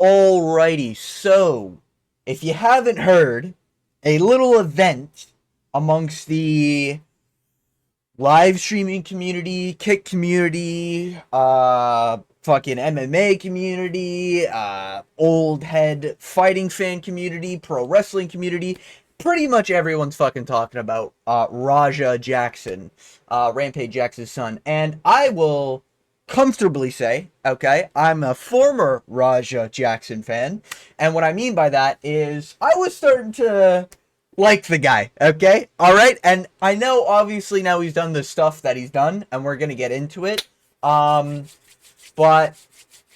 Alrighty, so if you haven't heard, a little event amongst the live streaming community, Kick community, fucking MMA community, old head fighting fan community, pro wrestling community. Pretty much everyone's fucking talking about Raja Jackson, Rampage Jackson's son. And I will comfortably say, okay, I'm a former Raja Jackson fan. And what I mean by that is I was starting to like the guy, okay? All right? And I know obviously now he's done the stuff that he's done and we're going to get into it. But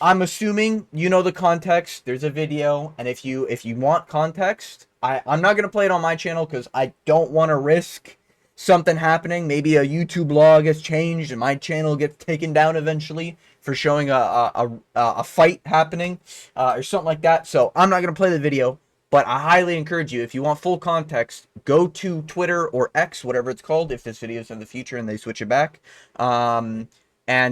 I'm assuming you know the context. There's a video, and if you want context, I'm not going to play it on my channel cuz I don't want to risk something happening. Maybe a YouTube log has changed and my channel gets taken down eventually for showing a fight happening or something like that. So I'm not going to play the video. But I highly encourage you, if you want full context, go to Twitter or X, whatever it's called, if this video is in the future and they switch it back. And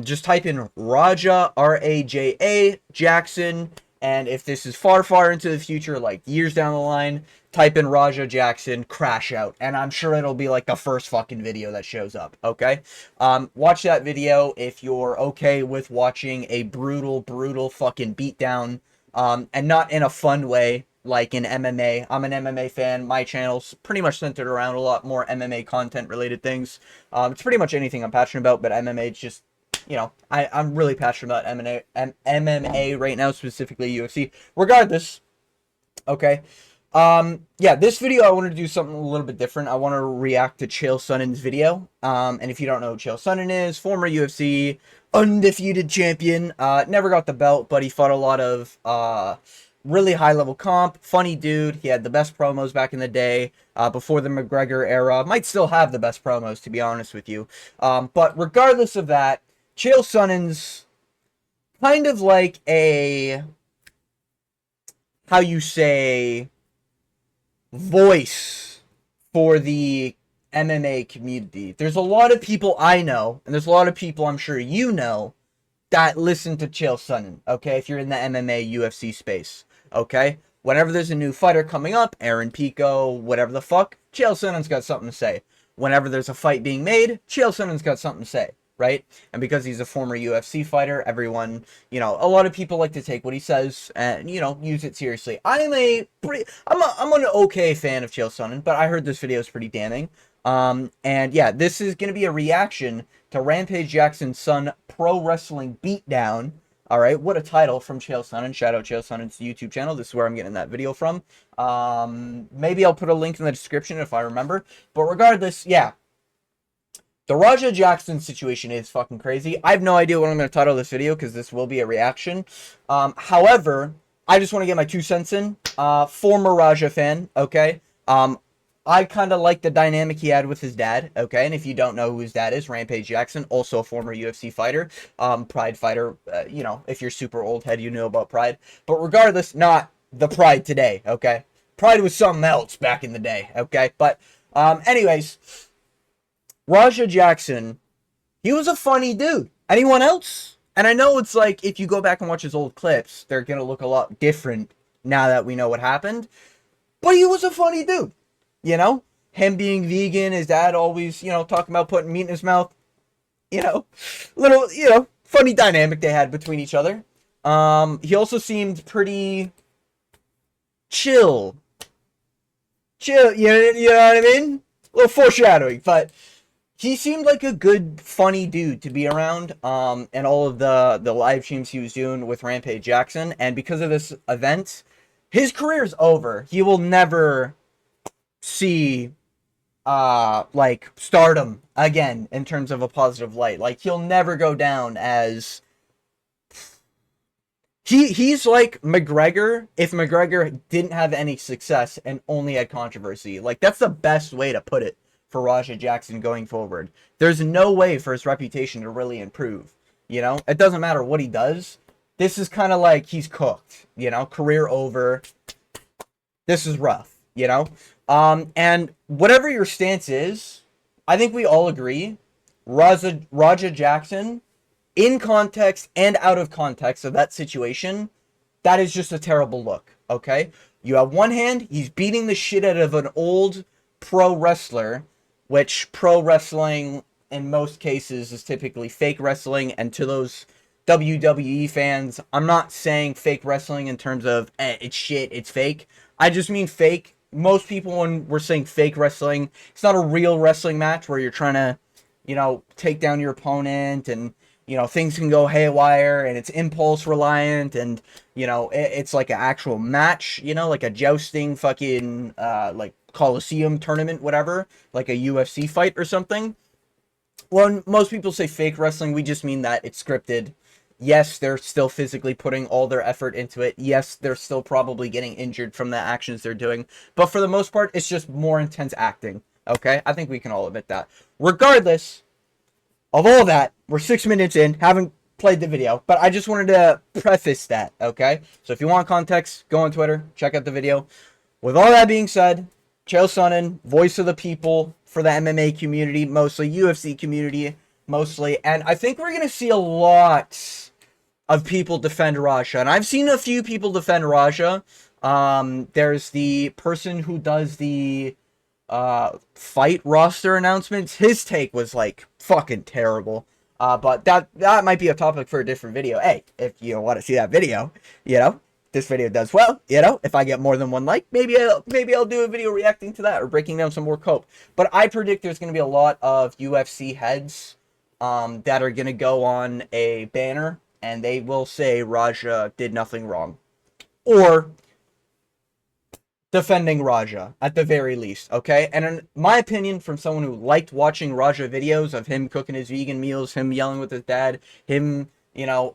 just type in Raja, R-A-J-A, Jackson. And if this is far, far into the future, like years down the line, type in Raja Jackson, crash out. And I'm sure it'll be like the first fucking video that shows up, okay? Watch that video if you're okay with watching a brutal, brutal fucking beatdown. And not in a fun way, like in MMA. I'm an MMA fan. My channel's pretty much centered around a lot more MMA content related things. It's pretty much anything I'm passionate about, but MMA is just, you know, I'm really passionate about MMA right now, specifically UFC. Regardless, okay. Yeah, this video I wanted to do something a little bit different. I want to react to Chael Sonnen's video. And if you don't know who Chael Sonnen is, former UFC undefeated champion. Never got the belt, but he fought a lot of really high level comp. Funny dude. He had the best promos back in the day, before the McGregor era. Might still have the best promos, to be honest with you. But regardless of that, Chael Sonnen's kind of like a, how you say, voice for the MMA community. There's a lot of people I know, and there's a lot of people I'm sure you know, that listen to Chael Sonnen, okay, if you're in the MMA UFC space, okay? Whenever there's a new fighter coming up, Aaron Pico, whatever the fuck, Chael Sonnen's got something to say. Whenever there's a fight being made, Chael Sonnen's got something to say, right? And because he's a former UFC fighter, everyone, you know, a lot of people like to take what he says and, you know, use it seriously. I'm an okay fan of Chael Sonnen, but I heard this video is pretty damning. And yeah, this is going to be a reaction to Rampage Jackson's son Pro Wrestling Beatdown. All right, what a title from Chael Sonnen. Shout out Chael Sonnen's YouTube channel. This is where I'm getting that video from. Maybe I'll put a link in the description if I remember. But regardless, yeah. The Raja Jackson situation is fucking crazy. I have no idea what I'm going to title this video because this will be a reaction. However, I just want to get my 2 cents in. Former Raja fan, okay? I kind of like the dynamic he had with his dad, okay? And if you don't know who his dad is, Rampage Jackson, also a former UFC fighter, Pride fighter. You know, if you're super old head, you know about Pride. But regardless, not the Pride today, okay? Pride was something else back in the day, okay? But anyways, Raja Jackson, he was a funny dude. Anyone else? And I know it's like, if you go back and watch his old clips, they're going to look a lot different now that we know what happened. But he was a funny dude. You know? Him being vegan, his dad always, you know, talking about putting meat in his mouth. You know? Little, you know, funny dynamic they had between each other. He also seemed pretty chill. Chill, you know what I mean? A little foreshadowing, but he seemed like a good, funny dude to be around, and all of the live streams he was doing with Rampage Jackson. And because of this event, his career's over. He will never see, like, stardom again in terms of a positive light. Like, he'll never go down as... He's like McGregor if McGregor didn't have any success and only had controversy. Like, that's the best way to put it for Raja Jackson going forward. There's no way for his reputation to really improve. You know, it doesn't matter what he does. This is kind of like he's cooked, you know, career over. This is rough, you know? And whatever your stance is, I think we all agree, Raja Jackson, in context and out of context of that situation, That is just a terrible look, okay? You have one hand, he's beating the shit out of an old pro wrestler, which pro wrestling in most cases is typically fake wrestling, and to those WWE fans, I'm not saying fake wrestling in terms of it's shit, it's fake. I just mean fake. Most people, when we're saying fake wrestling, it's not a real wrestling match where you're trying to, take down your opponent, and things can go haywire, and it's impulse reliant, and it's like an actual match, like a jousting fucking like Coliseum tournament, whatever, like a UFC fight or something. When most people say fake wrestling, we just mean that it's scripted. Yes, they're still physically putting all their effort into it. Yes, they're still probably getting injured from the actions they're doing. But for the most part, it's just more intense acting. Okay? I think we can all admit that. Regardless of all that, we're 6 minutes in, haven't played the video, but I just wanted to preface that, okay? So if you want context, go on Twitter, check out the video. With all that being said, Chael Sonnen, voice of the people for the MMA community, mostly UFC community, mostly, and I think we're going to see a lot of people defend Raja, and I've seen a few people defend Raja. There's the person who does the fight roster announcements. His take was like fucking terrible. But that might be a topic for a different video. Hey, if you want to see that video, this video does well, if I get more than one like, maybe I'll do a video reacting to that or breaking down some more cope. But I predict there's going to be a lot of UFC heads that are going to go on a banner and they will say Raja did nothing wrong, or defending Raja at the very least, okay? And in my opinion, from someone who liked watching Raja videos of him cooking his vegan meals, him yelling with his dad, him,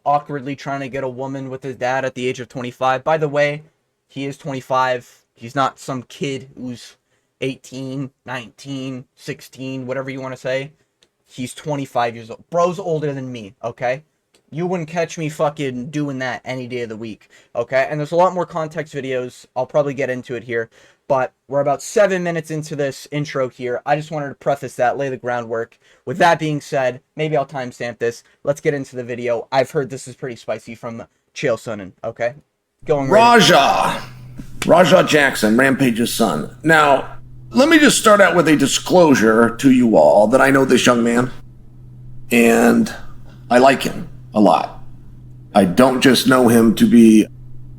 awkwardly trying to get a woman with his dad at the age of 25. By the way, he is 25. He's not some kid who's 18, 19, 16, whatever you want to say. He's 25 years old. Bro's older than me, okay? You wouldn't catch me fucking doing that any day of the week, okay? And there's a lot more context videos. I'll probably get into it here. But we're about 7 minutes into this intro here. I just wanted to preface that, lay the groundwork. With that being said, maybe I'll timestamp this. Let's get into the video. I've heard this is pretty spicy from Chael Sonnen, okay? Raja Jackson, Rampage's son. Now, let me just start out with a disclosure to you all that I know this young man, and I like him a lot. I don't just know him to be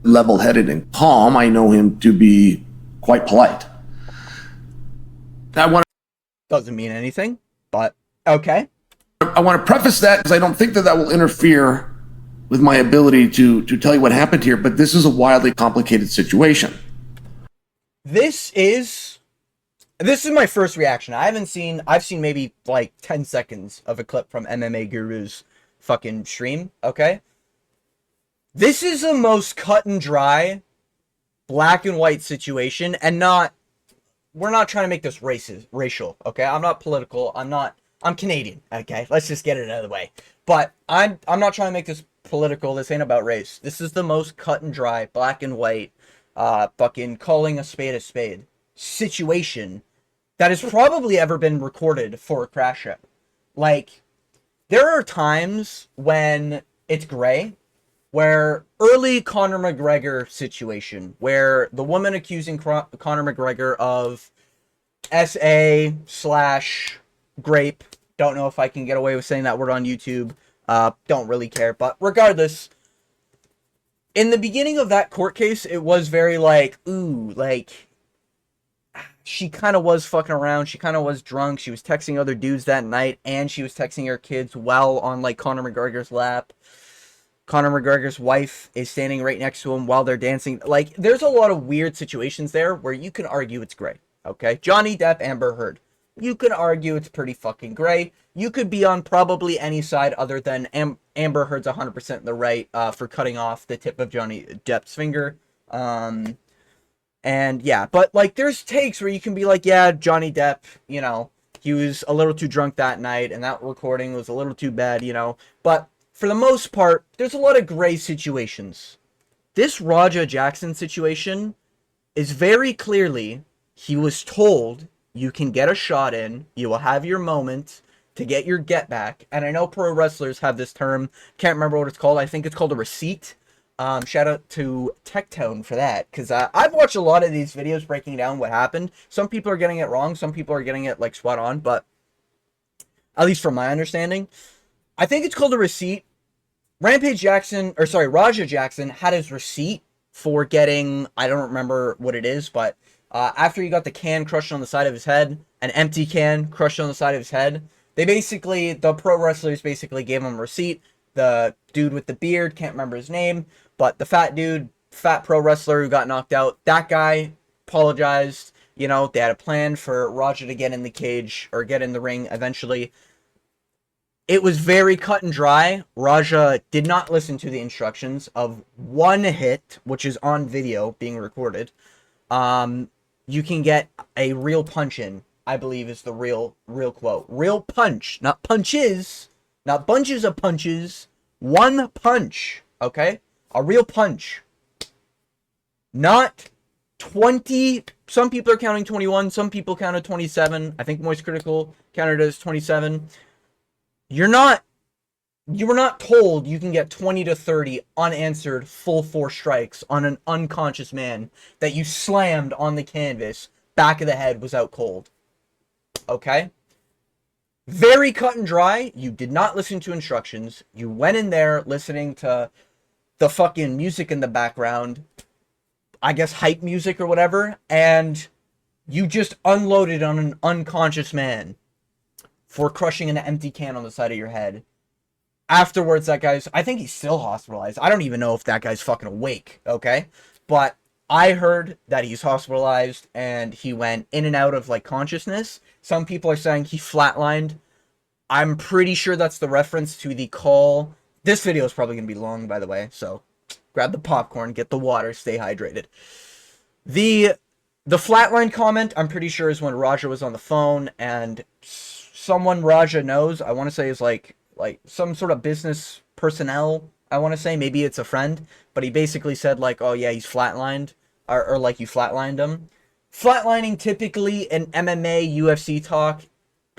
level-headed and calm. I know him to be quite polite. Doesn't mean anything, but okay. I want to preface that because I don't think that will interfere with my ability to tell you what happened here, but this is a wildly complicated situation. This is my first reaction. I've seen maybe like 10 seconds of a clip from MMA Guru's fucking stream, okay? This is the most cut and dry, black and white situation, and we're not trying to make this racial, okay? I'm not political, I'm Canadian, okay? Let's just get it out of the way. But I'm not trying to make this political, this ain't about race. This is the most cut and dry, black and white, fucking calling a spade situation that has probably ever been recorded for a crash show. Like, there are times when it's gray, where early Conor McGregor situation, where the woman accusing Conor McGregor of SA/grape, don't know if I can get away with saying that word on YouTube, don't really care, but regardless, in the beginning of that court case, it was very like, ooh, like, she kind of was fucking around. She kind of was drunk. She was texting other dudes that night, and she was texting her kids while on, like, Conor McGregor's lap. Conor McGregor's wife is standing right next to him while they're dancing. Like, there's a lot of weird situations there where you can argue it's gray, okay? Johnny Depp, Amber Heard. You can argue it's pretty fucking gray. You could be on probably any side other than Amber Heard's 100% in the right for cutting off the tip of Johnny Depp's finger. And yeah, but like there's takes where you can be like, yeah, Johnny Depp, he was a little too drunk that night and that recording was a little too bad, but for the most part, there's a lot of gray situations. This Raja Jackson situation is very clearly, he was told, you can get a shot in, you will have your moment to get your get back, and I know pro wrestlers have this term, can't remember what it's called, I think it's called a receipt. Shout out to Tectone for that, because I've watched a lot of these videos breaking down what happened. Some people are getting it wrong, some people are getting it like spot on, but at least from my understanding, I think it's called a receipt. Raja Jackson had his receipt for getting, I don't remember what it is, but after he got the can crushed on the side of his head, an empty can crushed on the side of his head, the pro wrestlers basically gave him a receipt. The dude with the beard, can't remember his name, but the fat pro wrestler who got knocked out, that guy apologized. You know, they had a plan for Raja to get in the cage, or get in the ring eventually. It was very cut and dry. Raja did not listen to the instructions of one hit, which is on video being recorded. You can get a real punch in, I believe is the real quote. Real punch, not punches, not bunches of punches. One punch, okay? A real punch. Not 20, some people are counting 21, some people counted 27. I think Moist Critical counted as 27. You were not told you can get 20 to 30 unanswered full force strikes on an unconscious man that you slammed on the canvas. Back of the head was out cold. Okay? Very cut and dry. You did not listen to instructions. You went in there listening to the fucking music in the background. I guess hype music or whatever. And you just unloaded on an unconscious man for crushing an empty can on the side of your head. Afterwards, I think he's still hospitalized. I don't even know if that guy's fucking awake, okay? But I heard that he's hospitalized and he went in and out of, like, consciousness. Some people are saying he flatlined. I'm pretty sure that's the reference to the call. This video is probably going to be long, by the way, so grab the popcorn, get the water, stay hydrated. The flatline comment, I'm pretty sure, is when Raja was on the phone and someone Raja knows, I want to say is like some sort of business personnel, I want to say, maybe it's a friend, but he basically said like, oh yeah, he's flatlined, or like you flatlined him. Flatlining typically in MMA, UFC talk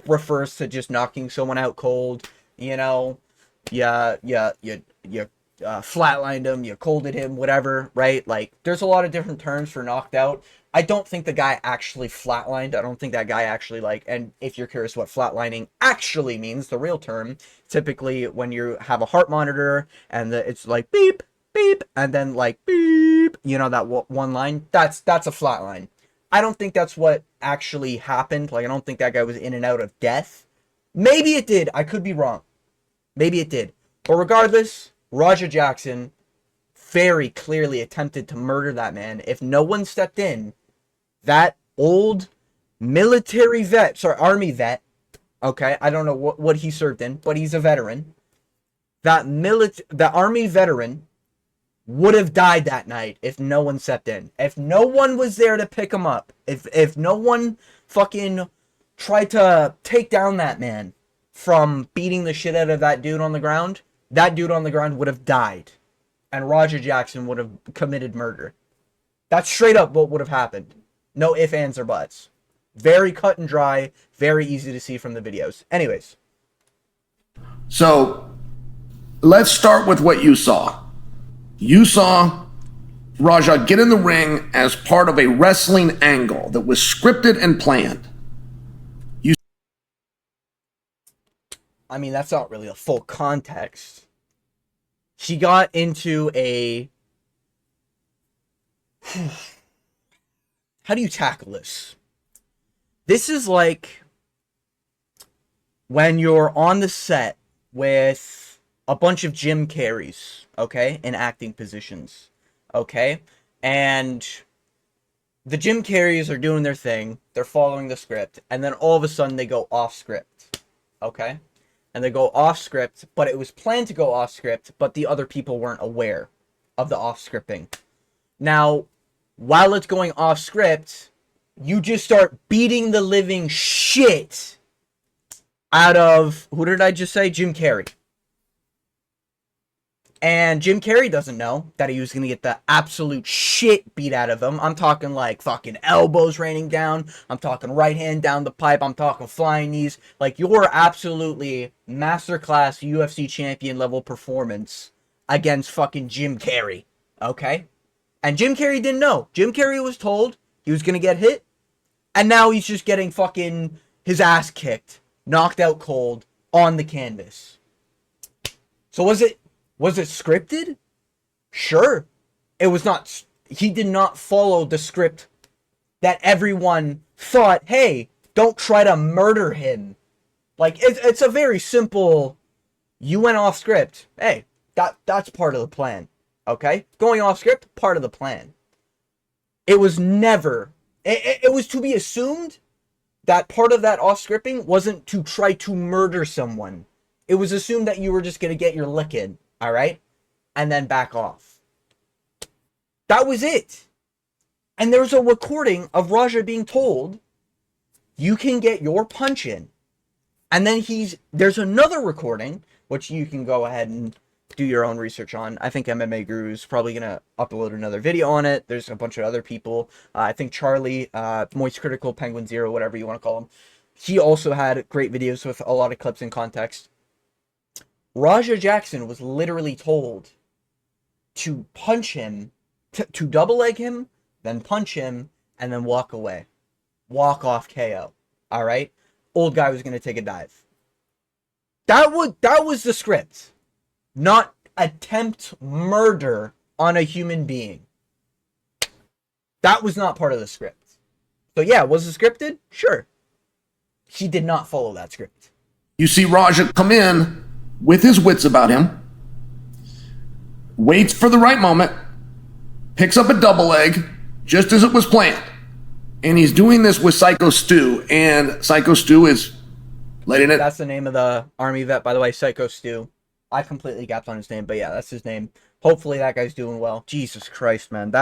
refers to just knocking someone out cold, you know, you flatlined him, you colded him, whatever, right? Like, there's a lot of different terms for knocked out. I don't think the guy actually flatlined. I don't think that guy actually, like, and if you're curious what flatlining actually means, the real term, typically when you have a heart monitor and it's like beep, beep, and then like beep, you know, that one line, that's a flatline. I don't think that's what actually happened. Like, I don't think that guy was in and out of death. Maybe it did. I could be wrong. Maybe it did. But regardless, Raja Jackson very clearly attempted to murder that man. If no one stepped in, that old military vet, sorry, army vet, okay, I don't know what he served in, but he's a veteran. The army veteran would have died that night if no one stepped in. If no one was there to pick him up, if no one fucking tried to take down that man from beating the shit out of that dude on the ground would have died. And Raja Jackson would have committed murder. That's straight up what would have happened. No ifs, ands, or buts. Very cut and dry, very easy to see from the videos. Anyways. So, let's start with what you saw. You saw Raja get in the ring as part of a wrestling angle that was scripted and planned. I mean, that's not really a full context. She got into a... How do you tackle this? This is like when you're on the set with a bunch of Jim Carreys, okay, in acting positions, okay? And the Jim Carreys are doing their thing, they're following the script, and then all of a sudden they go off script, okay? And they go off script, but it was planned to go off script, but the other people weren't aware of the off scripting. Now, while it's going off script, you just start beating the living shit out of, who did I just say? Jim Carrey. And Jim Carrey doesn't know that he was going to get the absolute shit beat out of him. I'm talking like fucking elbows raining down. I'm talking right hand down the pipe. I'm talking flying knees. Like, your absolutely masterclass UFC champion level performance against fucking Jim Carrey. Okay? And Jim Carrey didn't know. Jim Carrey was told he was going to get hit, and now he's just getting fucking his ass kicked, knocked out cold on the canvas. So was it scripted? Sure. It was not. He did not follow the script that everyone thought, hey, don't try to murder him. Like, it's a very simple, you went off script. Hey, that's part of the plan. Okay? Going off script, part of the plan. It was never, it was to be assumed that part of that off scripting wasn't to try to murder someone. It was assumed that you were just going to get your lick in, alright? And then back off. That was it. And there's a recording of Raja being told, you can get your punch in. And then there's another recording, which you can go ahead and do your own research on. I think MMA Guru's probably going to upload another video on it. There's a bunch of other people. I think Charlie, Moist Critical, Penguin Zero, whatever you want to call him. He also had great videos with a lot of clips in context. Raja Jackson was literally told to punch him, to double leg him, then punch him, and then walk away. Walk off KO. Alright? Old guy was going to take a dive. That was the script. Not attempt murder on a human being. That was not part of the script. So yeah, was it scripted? Sure. He did not follow that script. You see Raja come in with his wits about him, waits for the right moment, picks up a double leg, just as it was planned. And he's doing this with Psycho Stu, and Psycho Stu is letting it... That's the name of the army vet, by the way, Psycho Stu. I completely gapped on his name, but yeah, that's his name. Hopefully that guy's doing well. Jesus Christ, man.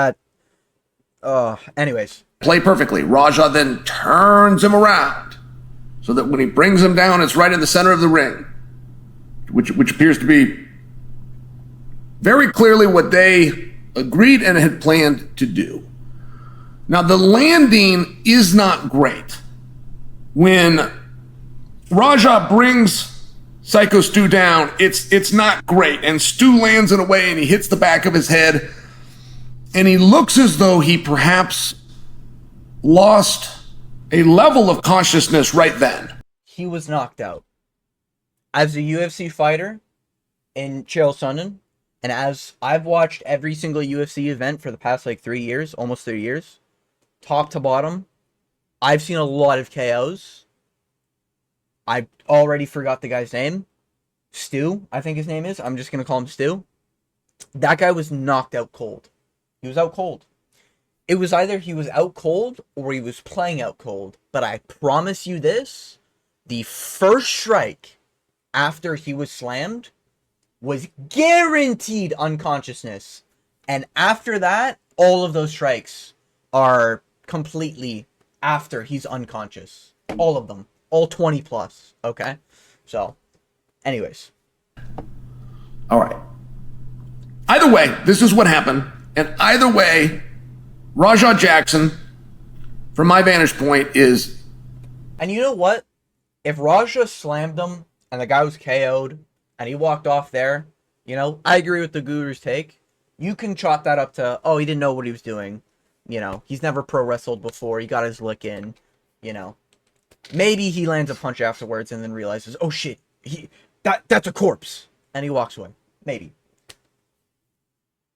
Anyways. Play perfectly. Raja then turns him around so that when he brings him down, it's right in the center of the ring, which appears to be very clearly what they agreed and had planned to do. Now, the landing is not great. When Raja brings Psycho Stu down, it's not great. And Stu lands in a way and he hits the back of his head. And he looks as though he perhaps lost a level of consciousness right then. He was knocked out. As a UFC fighter in Chael Sonnen, and as I've watched every single UFC event for the past 3 years, almost 3 years, top to bottom, I've seen a lot of KOs. I already forgot the guy's name. Stu, I think his name is. I'm just going to call him Stu. That guy was knocked out cold. He was out cold. It was either he was out cold or he was playing out cold. But I promise you this, the first strike after he was slammed was guaranteed unconsciousness. And after that, all of those strikes are completely after he's unconscious. All of them. All 20 plus. Okay? So, anyways. All right. Either way, this is what happened. And either way, Raja Jackson, from my vantage point, is... And you know what? If Raja slammed him and the guy was KO'd and he walked off there, I agree with the Guru's take. You can chalk that up to, he didn't know what he was doing. He's never pro wrestled before. He got his lick in. Maybe he lands a punch afterwards and then realizes, oh shit, that's a corpse. And he walks away. Maybe.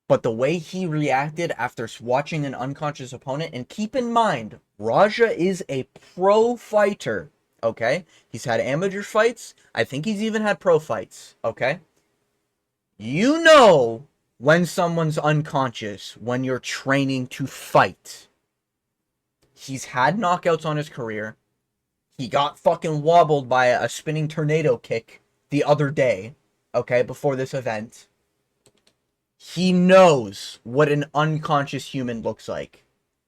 But the way he reacted after watching an unconscious opponent, and keep in mind, Raja is a pro fighter, okay? He's had amateur fights. I think he's even had pro fights, okay? You know when someone's unconscious when you're training to fight. He's had knockouts on his career. He got fucking wobbled by a spinning tornado kick the other day, okay, before this event. He knows what an unconscious human looks like.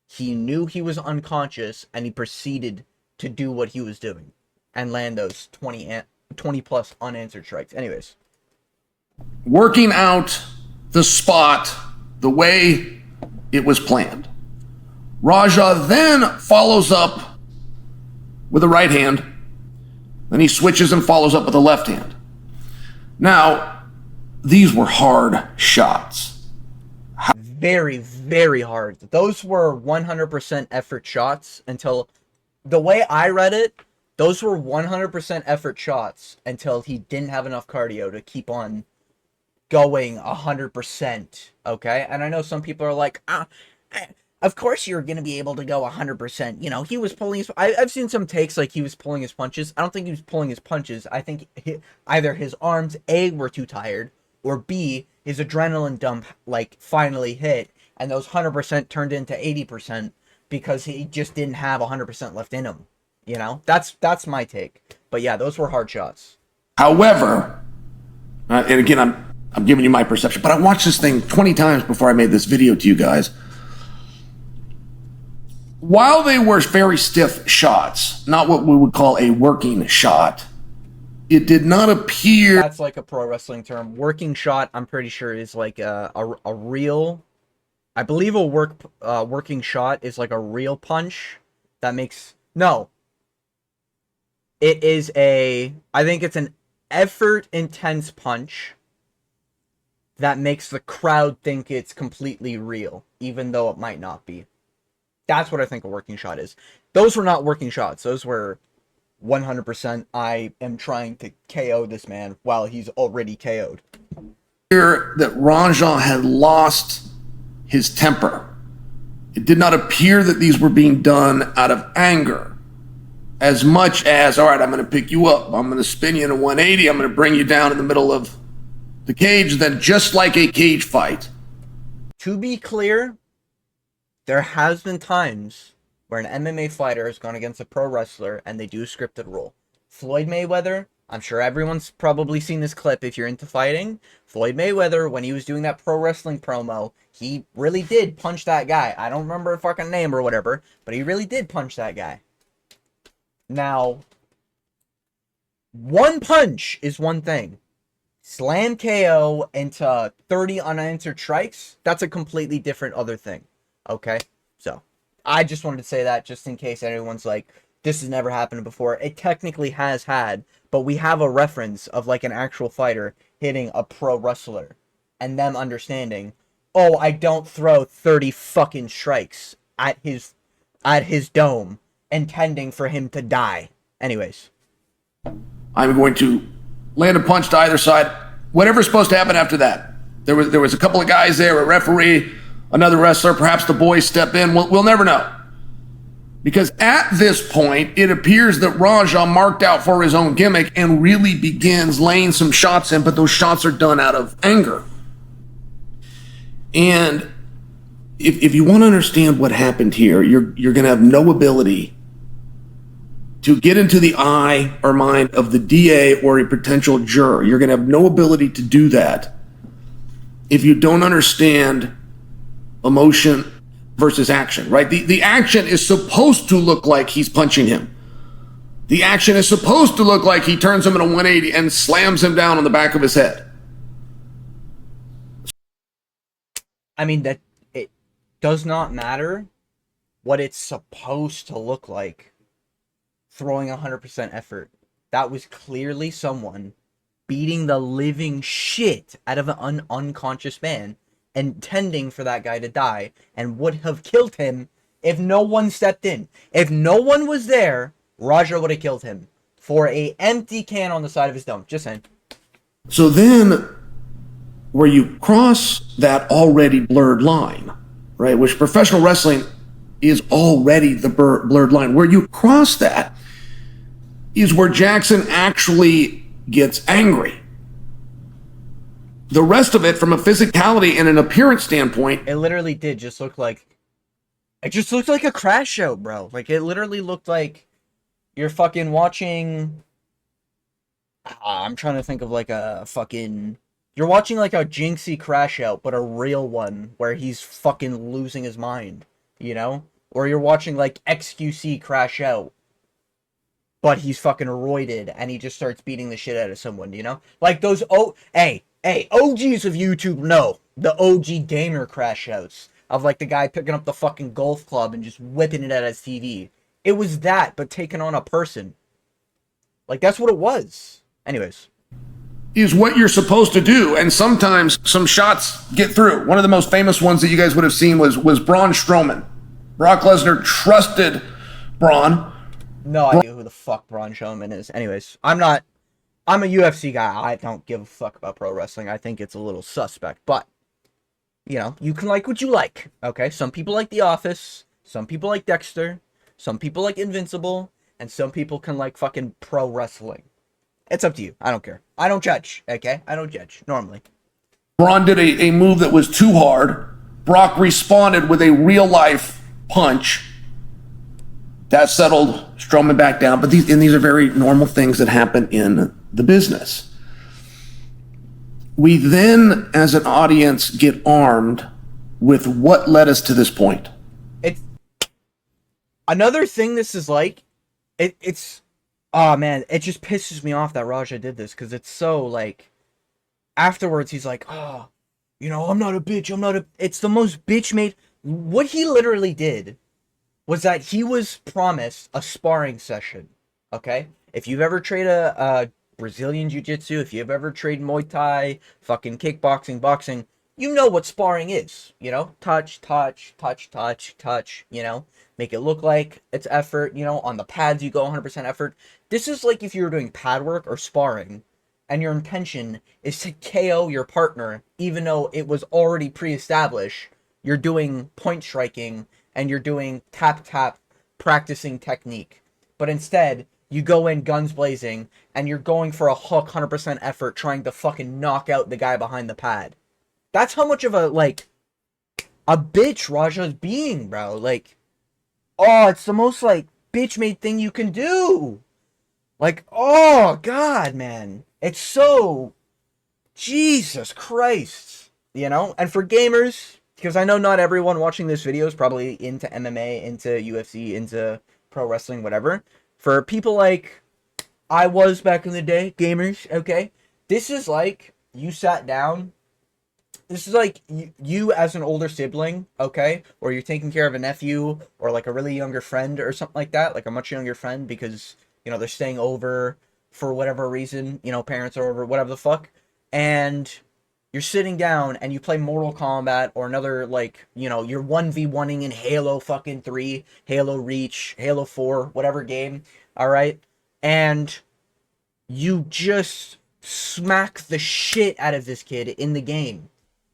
He knew he was unconscious, and he proceeded to do what he was doing and land those 20 plus unanswered strikes. Anyways. Working out the spot the way it was planned. Raja then follows up with a right hand. Then he switches and follows up with a left hand. Now, these were hard shots. very, very hard. Those were 100% effort shots until, the way I read it, those were 100% effort shots until he didn't have enough cardio to keep on going 100%. Okay? And I know some people are like, of course you're going to be able to go 100%. You know, he was pulling his... I've seen some takes like he was pulling his punches. I don't think he was pulling his punches. I think either his arms, A, were too tired, or B, his adrenaline dump, like, finally hit, and those 100% turned into 80% because he just didn't have 100% left in him. You know? That's my take. But yeah, those were hard shots. However, and again, I'm giving you my perception, but I watched this thing 20 times before I made this video to you guys. While they were very stiff shots, not what we would call a working shot, it did not appear... That's like a pro wrestling term. Working shot, I'm pretty sure, is like a real... I believe a working shot is like a real punch that makes... No. It is a... I think it's an effort-intense punch that makes the crowd think it's completely real, even though it might not be. That's what I think a working shot is. Those were not working shots. Those were 100% I am trying to KO this man while he's already KO'd. That Ranjan had lost his temper. It did not appear that these were being done out of anger, as much as, all right, I'm going to pick you up, I'm going to spin you in a 180, I'm going to bring you down in the middle of the cage, then just like a cage fight. To be clear, there has been times where an MMA fighter has gone against a pro wrestler and they do a scripted role. Floyd Mayweather, I'm sure everyone's probably seen this clip if you're into fighting. Floyd Mayweather, when he was doing that pro wrestling promo, he really did punch that guy. I don't remember a fucking name or whatever, but he really did punch that guy. Now, one punch is one thing. Slam KO into 30 unanswered strikes, that's a completely different other thing. Okay? So, I just wanted to say that just in case anyone's like, this has never happened before. It technically has had, but we have a reference of like an actual fighter hitting a pro wrestler and them understanding, oh, I don't throw 30 fucking strikes at his dome intending for him to die. Anyways. I'm going to land a punch to either side. Whatever's supposed to happen after that. There was a couple of guys there, a referee, another wrestler, perhaps the boys step in. We'll never know. Because at this point, it appears that Raja marked out for his own gimmick and really begins laying some shots in, but those shots are done out of anger. And if you want to understand what happened here, you're going to have no ability to get into the eye or mind of the DA or a potential juror. You're going to have no ability to do that if you don't understand emotion versus action, right? The action is supposed to look like he's punching him. The action is supposed to look like he turns him in a 180 and slams him down on the back of his head. I mean, that it does not matter what it's supposed to look like. Throwing 100% effort. That was clearly someone beating the living shit out of an unconscious man, intending for that guy to die, and would have killed him if no one stepped in. If no one was there, Raja would have killed him for a empty can on the side of his dome. Just saying. So then, where you cross that already blurred line, right, which professional wrestling is already the blurred line, where you cross that is where Jackson actually gets angry. The rest of it, from a physicality and an appearance standpoint, it literally did just look like... It just looked like a crash show, bro. Like, it literally looked like you're fucking watching... I'm trying to think of like a fucking... You're watching like a Jinxie crash out, but a real one where he's fucking losing his mind, you know? Or you're watching like XQC crash out, but he's fucking roided and he just starts beating the shit out of someone, you know? Like those, hey, OGs of YouTube know the OG gamer crash outs of like the guy picking up the fucking golf club and just whipping it at his TV. It was that, but taken on a person. Like, that's what it was. Anyways. is what you're supposed to do. And sometimes some shots get through. One of the most famous ones that you guys would have seen was Braun Strowman. Brock Lesnar trusted Braun. No idea who the fuck Braun Strowman is. Anyways, I'm a UFC guy. I don't give a fuck about pro wrestling. I think it's a little suspect. But, you know, you can like what you like. Okay? Some people like The Office. Some people like Dexter. Some people like Invincible. And some people can like fucking pro wrestling. It's up to you. I don't care. I don't judge. Okay? I don't judge. Normally. Braun did a move that was too hard. Brock responded with a real life punch. That settled Strowman back down. But these are very normal things that happen in the business. We then, as an audience, get armed with what led us to this point. It's another thing. This is like, it's. Oh man, it just pisses me off that Raja did this because it's so like. Afterwards, he's like, "Oh, you know, I'm not a bitch. I'm not a." It's the most bitch made. What he literally did was that he was promised a sparring session. Okay, if you've ever trained a Brazilian Jiu-Jitsu, if you've ever trained Muay Thai, fucking kickboxing, boxing, you know what sparring is. You know, touch, touch, touch, touch, touch. You know, make it look like it's effort. You know, on the pads you go 100% effort. This is like if you were doing pad work or sparring, and your intention is to KO your partner, even though it was already pre-established. You're doing point striking and you're doing tap practicing technique. But instead, you go in guns blazing and you're going for a hook 100% effort trying to fucking knock out the guy behind the pad. That's how much of a bitch Raja's being, bro. Like, oh, it's the most like bitch made thing you can do. Like, oh god, man. It's so Jesus Christ, you know? And for gamers, because I know not everyone watching this video is probably into MMA, into UFC, into pro wrestling, whatever. For people like I was back in the day, gamers, okay? This is like you sat down. This is like you as an older sibling, okay? Or you're taking care of a nephew or like a really younger friend or something like that, like a much younger friend because, you know, they're staying over for whatever reason, you know, parents are over, whatever the fuck. And you're sitting down and you play Mortal Kombat or another, like, you know, you're 1v1ing in Halo fucking 3, Halo Reach, Halo 4, whatever game, alright? And you just smack the shit out of this kid in the game,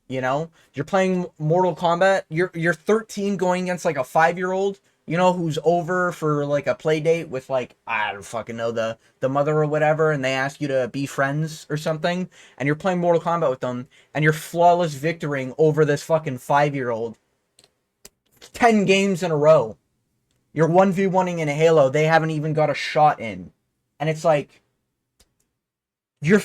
you know? You're playing Mortal Kombat, you're 13 going against, like, a 5-year-old, you know, who's over for, like, a play date with, like, I don't fucking know, the mother or whatever, and they ask you to be friends or something, and you're playing Mortal Kombat with them, and you're flawless victoring over this fucking 5-year-old 10 games in a row. You're 1v1ing in a Halo, they haven't even got a shot in. And it's like, you're,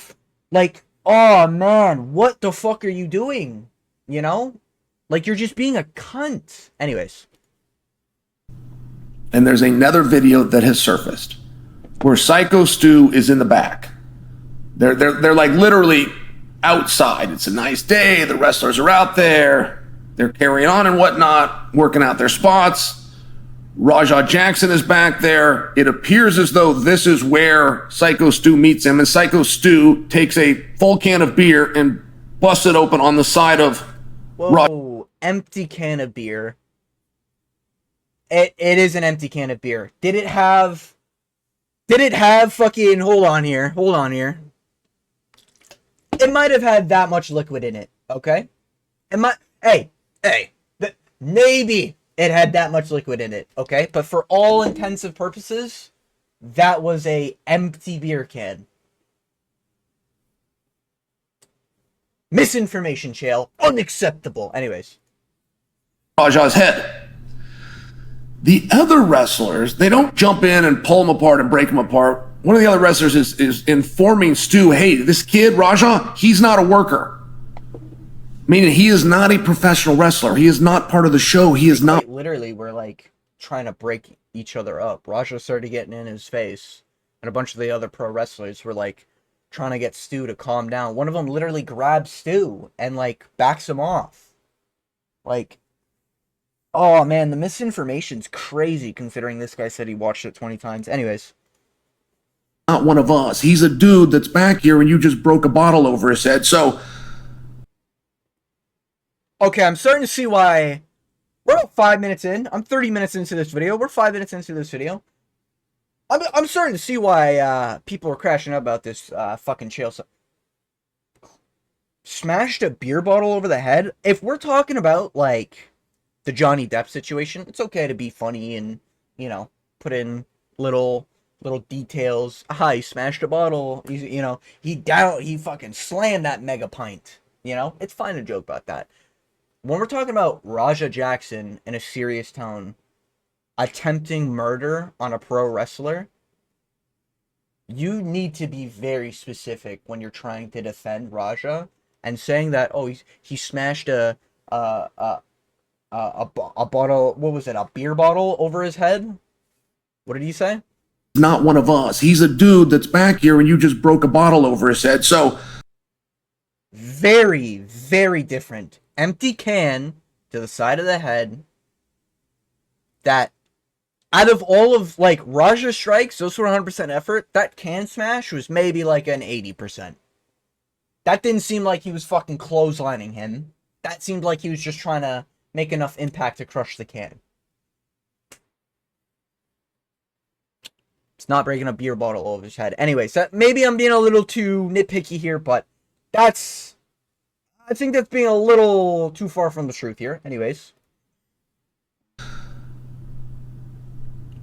like, oh, man, what the fuck are you doing? You know? Like, you're just being a cunt. Anyways. And there's another video that has surfaced where Psycho Stu is in the back. They're like literally outside. It's a nice day. The wrestlers are out there. They're carrying on and whatnot, working out their spots. Raja Jackson is back there. It appears as though this is where Psycho Stu meets him, and Psycho Stu takes a full can of beer and busts it open on the side of Raja. Empty can of beer. It is an empty can of beer. Did it have fucking, hold on here. It might have had that much liquid in it, okay? Maybe it had that much liquid in it, okay? But for all intensive purposes, that was a empty beer can. Misinformation, Chael. Unacceptable. Anyways. Raja's head. The other wrestlers, they don't jump in and pull him apart and break him apart. One of the other wrestlers is informing Stu, hey, this kid, Raja, he's not a worker. Meaning he is not a professional wrestler. He is not part of the show. He is not. Literally, we're like trying to break each other up. Raja started getting in his face, and a bunch of the other pro wrestlers were like trying to get Stu to calm down. One of them literally grabs Stu and like backs him off. Like, oh man, the misinformation's crazy considering this guy said he watched it 20 times. Anyways. not one of us. He's a dude that's back here and you just broke a bottle over his head. So, Okay, I'm starting to see why. We're about 5 minutes in. I'm 30 minutes into this video. We're 5 minutes into this video. I'm starting to see why people are crashing out about this fucking Chael. Smashed a beer bottle over the head. If we're talking about like the Johnny Depp situation, it's okay to be funny and, you know, put in little details. He smashed a bottle. He fucking slammed that mega pint. You know, it's fine to joke about that. When we're talking about Raja Jackson in a serious tone attempting murder on a pro wrestler, you need to be very specific when you're trying to defend Raja, and saying that he smashed a bottle, what was it, a beer bottle over his head? What did he say? not one of us. He's a dude that's back here and you just broke a bottle over his head. So, very, very different. Empty can to the side of the head. That, out of all of, like, Raja strikes, those were 100% effort. That can smash was maybe like an 80%. That didn't seem like he was fucking clotheslining him. That seemed like he was just trying to make enough impact to crush the can. It's not breaking a beer bottle over his head. Anyways, maybe I'm being a little too nitpicky here, but I think that's being a little too far from the truth here. Anyways.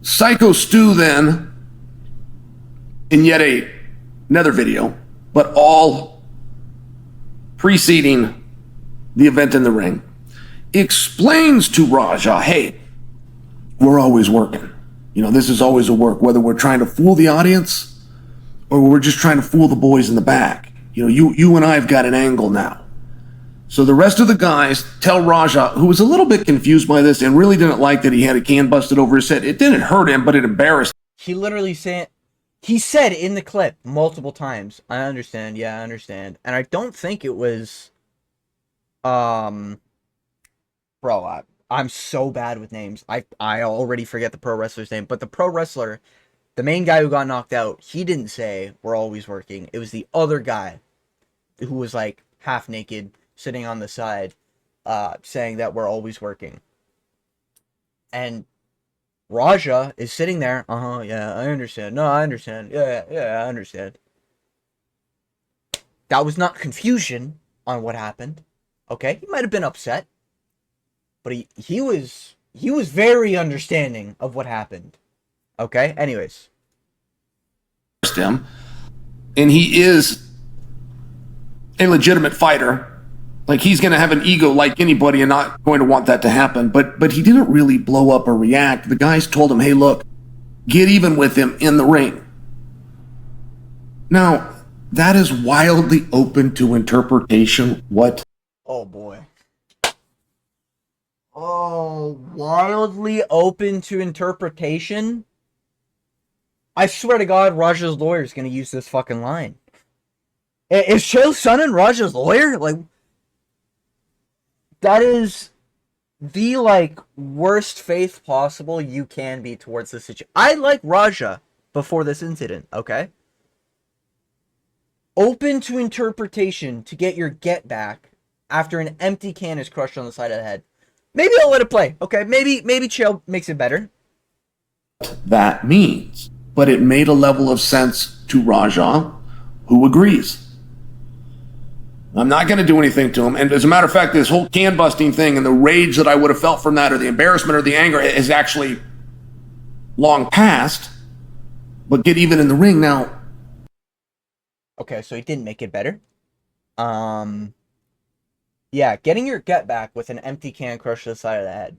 Psycho Stu then, in yet another video, but all preceding the event in the ring, explains to Raja, hey, we're always working. You know, this is always a work, whether we're trying to fool the audience or we're just trying to fool the boys in the back. You know, you and I have got an angle now. So the rest of the guys tell Raja, who was a little bit confused by this and really didn't like that he had a can busted over his head. It didn't hurt him, but it embarrassed him. He literally he said in the clip multiple times, I understand, yeah, I understand. And I don't think it was, bro, I'm so bad with names. I already forget the pro wrestler's name, but the pro wrestler, the main guy who got knocked out, he didn't say, we're always working. It was the other guy who was like half naked, sitting on the side, saying that we're always working. And Raja is sitting there, yeah, I understand. No, I understand. Yeah, I understand. That was not confusion on what happened. Okay, he might have been upset, but he was very understanding of what happened. Okay, anyways. Him, and he is a legitimate fighter. Like, he's going to have an ego like anybody and not going to want that to happen. But he didn't really blow up or react. The guys told him, hey, look, get even with him in the ring. Now, that is wildly open to interpretation. What? Oh, boy. Oh, wildly open to interpretation? I swear to God, Raja's lawyer is going to use this fucking line. Is Chael Sonnen Raja's lawyer? Like, that is the, like, worst faith possible you can be towards this situation. I like Raja before this incident, okay? Open to interpretation to get your get back after an empty can is crushed on the side of the head. Maybe I'll let it play, okay? Maybe Chael makes it better. That means. But it made a level of sense to Raja, who agrees. I'm not going to do anything to him. And as a matter of fact, this whole can busting thing and the rage that I would have felt from that, or the embarrassment or the anger, is actually long past. But get even in the ring now. Okay, so he didn't make it better. Yeah, getting your gut back with an empty can crushed to the side of the head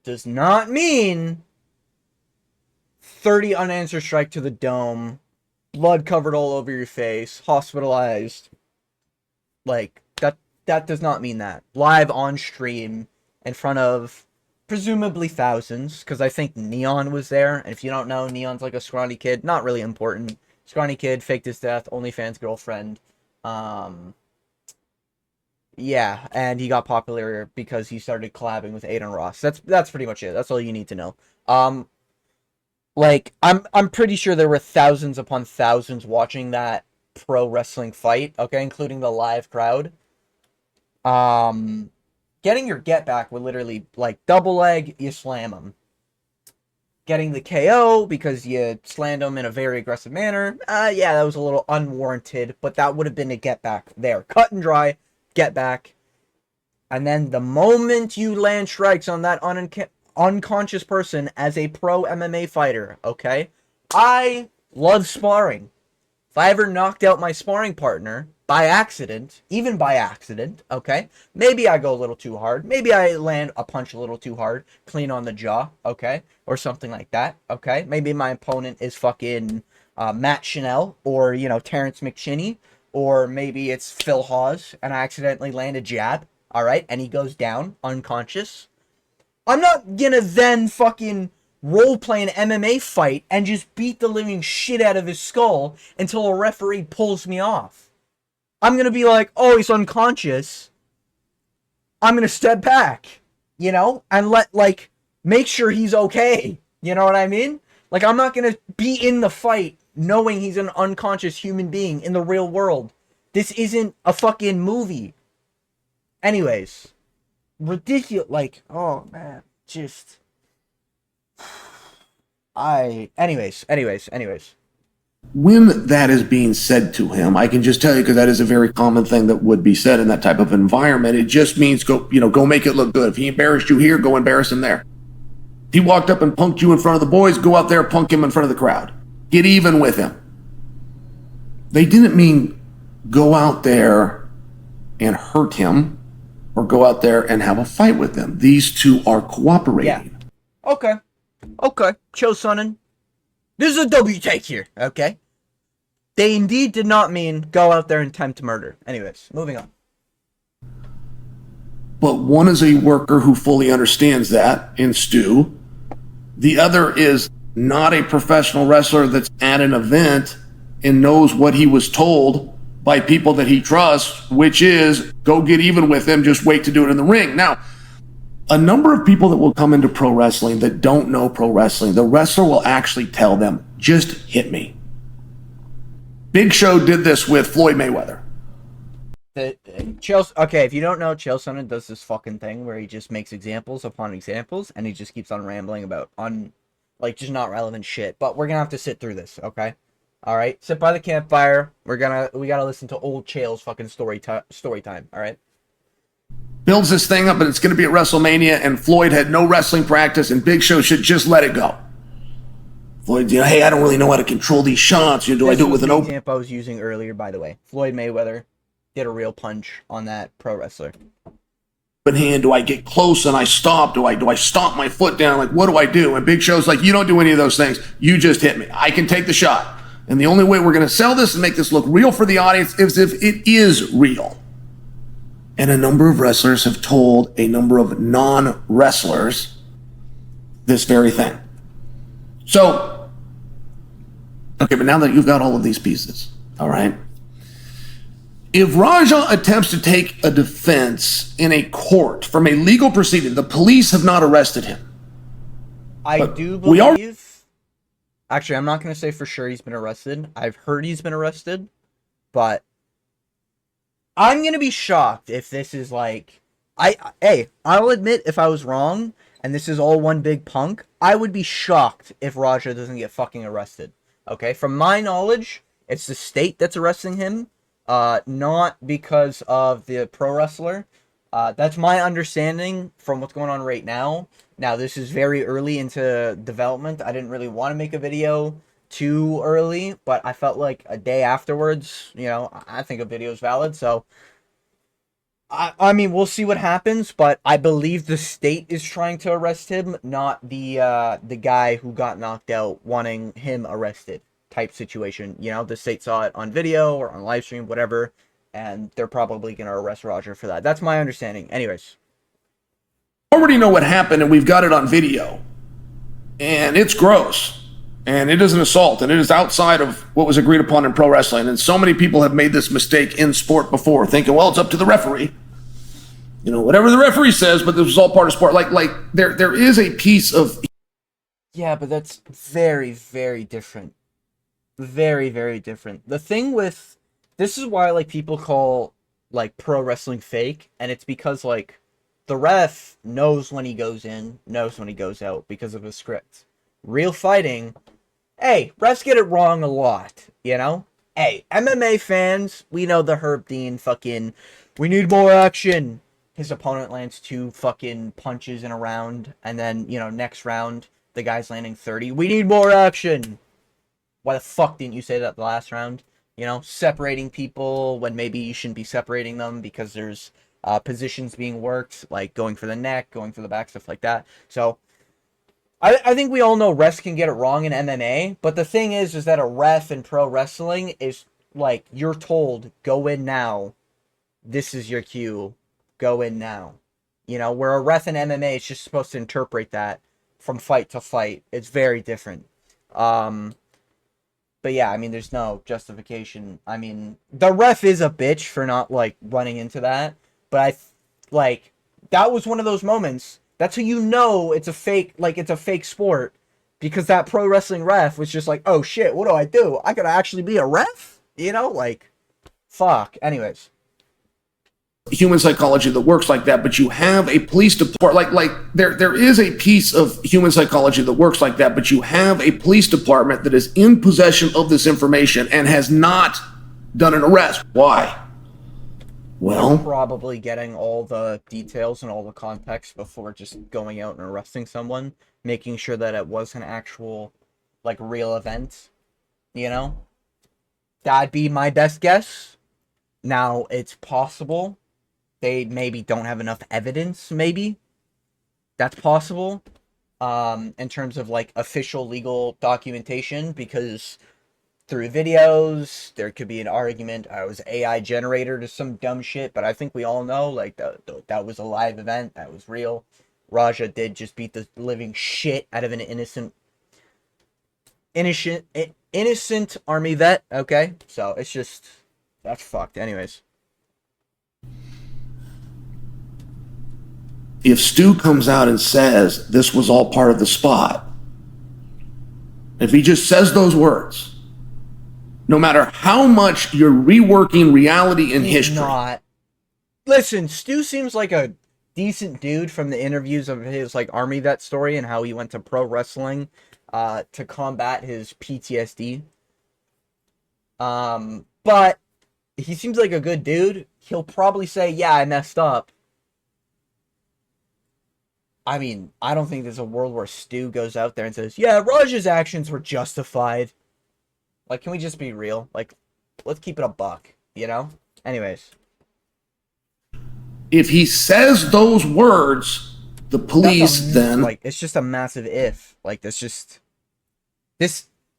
does not mean 30 unanswered strike to the dome, blood covered all over your face, hospitalized. Like, that does not mean that. Live on stream in front of presumably thousands, because I think Neon was there. And if you don't know, Neon's like a scrawny kid. Not really important. Scrawny kid, faked his death, OnlyFans girlfriend. Yeah, and he got popular because he started collabing with Aiden Ross. That's pretty much it. That's all you need to know. Like, I'm pretty sure there were thousands upon thousands watching that pro wrestling fight, okay, including the live crowd. Um, Getting your get back would literally, like, double leg, you slam him. Getting the KO because you slammed him in a very aggressive manner, yeah, that was a little unwarranted, but that would have been a get back there. Cut and dry, get back. And then the moment you land strikes on that unconscious person as a pro MMA fighter, okay? I love sparring. If I ever knocked out my sparring partner by accident, even by accident, okay? Maybe I go a little too hard. Maybe I land a punch a little too hard, clean on the jaw, okay? Or something like that, okay? Maybe my opponent is fucking Matt Chanel or, Terrence McShinney. Or maybe it's Phil Hawes and I accidentally land a jab, all right? And he goes down unconscious. I'm not gonna then fucking role play an MMA fight and just beat the living shit out of his skull until a referee pulls me off. I'm gonna be like, oh, he's unconscious. I'm gonna step back, and make sure he's okay. You know what I mean? Like, I'm not gonna be in the fight knowing he's an unconscious human being in the real world. This isn't a fucking movie. Anyways, ridiculous. Like, oh man, just anyways. When that is being said to him, I can just tell you, because that is a very common thing that would be said in that type of environment. It just means go make it look good. If he embarrassed you here, go embarrass him there. If he walked up and punked you in front of the boys, go out there, punk him in front of the crowd. Get even with him. They didn't mean go out there and hurt him or go out there and have a fight with them. These two are cooperating. Yeah. Okay. Chill, Sonnen. This is a W take here, okay? They indeed did not mean go out there and attempt murder. Anyways, moving on. But one is a worker who fully understands that in Stu. The other is not a professional wrestler that's at an event and knows what he was told by people that he trusts, which is go get even with him, just wait to do it in the ring. Now, a number of people that will come into pro wrestling that don't know pro wrestling, the wrestler will actually tell them, just hit me. Big Show did this with Floyd Mayweather. Okay, if you don't know, Chael Sonnen does this fucking thing where he just makes examples upon examples, and he just keeps on rambling about just not relevant shit. But we're gonna have to sit through this, okay? All right, sit by the campfire. We gotta listen to old Chael's fucking story time. All right. Builds this thing up, and it's going to be at WrestleMania, and Floyd had no wrestling practice, and Big Show should just let it go. Floyd, hey, I don't really know how to control these shots. Do I do it with an open example I was using earlier, by the way? Floyd Mayweather did a real punch on that pro wrestler. Hand? Do I get close and I stop? Do I stomp my foot down? Like, what do I do? And Big Show's like, you don't do any of those things. You just hit me. I can take the shot. And the only way we're going to sell this and make this look real for the audience is if it is real. And a number of wrestlers have told a number of non-wrestlers this very thing. So, okay, but now that you've got all of these pieces, all right, if Raja attempts to take a defense in a court from a legal proceeding, the police have not arrested him. I do believe... Actually, I'm not going to say for sure he's been arrested. I've heard he's been arrested, but I'm going to be shocked if this is like... I'll admit if I was wrong and this is all one big punk, I would be shocked if Raja doesn't get fucking arrested. Okay? From my knowledge, it's the state that's arresting him, not because of the pro wrestler. That's my understanding from what's going on right now. Now, this is very early into development. I didn't really want to make a video too early, but I felt like a day afterwards, I think a video is valid. So, I mean, we'll see what happens, but I believe the state is trying to arrest him, not the guy who got knocked out wanting him arrested type situation. The state saw it on video or on live stream, whatever, and they're probably going to arrest Roger for that. That's my understanding. Anyways. Already know what happened, and we've got it on video. And it's gross. And it is an assault, and it is outside of what was agreed upon in pro wrestling. And so many people have made this mistake in sport before, thinking, well, it's up to the referee. Whatever the referee says, but this was all part of sport. Like there is a piece of Yeah, but that's very, very different. Very, very different. The thing with this is why like people call like pro wrestling fake, and it's because like the ref knows when he goes in, knows when he goes out because of the script. Real fighting, hey, refs get it wrong a lot, you know? Hey, MMA fans, we know the Herb Dean fucking we need more action. His opponent lands 2 fucking punches in a round, and then, next round the guy's landing 30. We need more action. Why the fuck didn't you say that the last round? Separating people when maybe you shouldn't be separating them because there's positions being worked, like going for the neck, going for the back, stuff like that. So I think we all know refs can get it wrong in MMA, but the thing is that a ref in pro wrestling is like you're told, go in now. This is your cue. Go in now. Where a ref in MMA is just supposed to interpret that from fight to fight. It's very different. But yeah, I mean, there's no justification. I mean, the ref is a bitch for not, like, running into that. But that was one of those moments. That's how you know it's a fake sport. Because that pro wrestling ref was just like, oh shit, what do? I gotta actually be a ref? Fuck. Anyways. Human psychology that works like that, but you have a police department, there is a piece of human psychology that works like that, but you have a police department that is in possession of this information and has not done an arrest. Why? Well, probably getting all the details and all the context before just going out and arresting someone, making sure that it was an actual, real event, That'd be my best guess. Now, it's possible they maybe don't have enough evidence, maybe. That's possible. In terms of, official legal documentation, because through videos, there could be an argument I was AI generated or some dumb shit, but I think we all know, that was a live event, that was real. Raja did just beat the living shit out of an innocent army vet, okay? So, it's just, that's fucked. Anyways. If Stu comes out and says this was all part of the spot, if he just says those words, no matter how much you're reworking reality and history. Not. Listen, Stu seems like a decent dude from the interviews of his army vet story and how he went to pro wrestling to combat his PTSD. But he seems like a good dude. He'll probably say, yeah, I messed up. I mean, I don't think there's a world where Stu goes out there and says, yeah, Raj's actions were justified. Can we just be real? Let's keep it a buck, Anyways. If he says those words, the police then... it's just a massive if.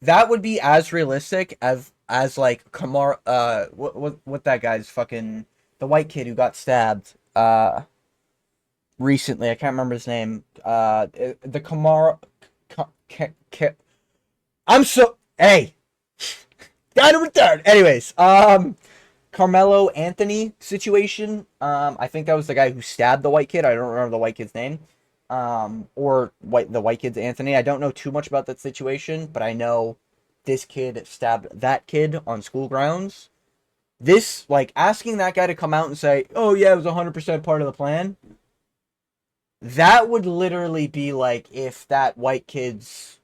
That would be as realistic as Kamara, what that guy's fucking... The white kid who got stabbed, recently, I can't remember his name. The Kamara. Hey, got it retarded. Anyways, Carmelo Anthony situation. I think that was the guy who stabbed the white kid. I don't remember the white kid's name. The white kid's Anthony. I don't know too much about that situation, but I know this kid stabbed that kid on school grounds. This, asking that guy to come out and say, oh yeah, it was 100% part of the plan. That would literally be if that white kid's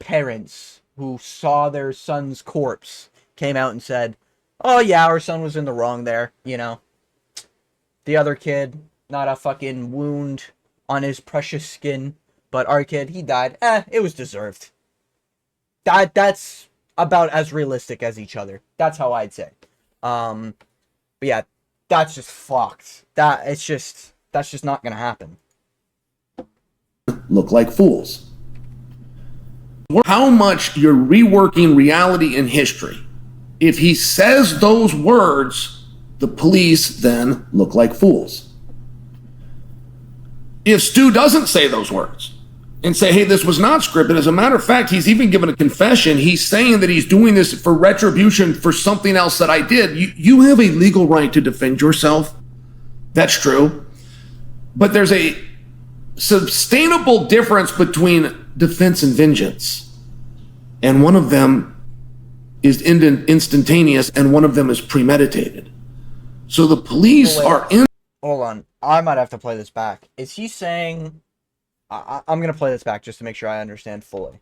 parents who saw their son's corpse came out and said, oh yeah, our son was in the wrong there, The other kid, not a fucking wound on his precious skin, but our kid, he died. It was deserved. That's about as realistic as each other. That's how I'd say. But yeah, that's just fucked. That's just not gonna happen. Look like fools. How much you're reworking reality and history. If he says those words, the police then look like fools. If Stu doesn't say those words and say, hey, this was not scripted, as a matter of fact, he's even given a confession. He's saying that he's doing this for retribution for something else that I did. You have a legal right to defend yourself. That's true. But there's a sustainable difference between defense and vengeance, and one of them is instantaneous, and one of them is premeditated. So the police are in. Hold on, I might have to play this back. Is he saying? I'm gonna play this back just to make sure I understand fully.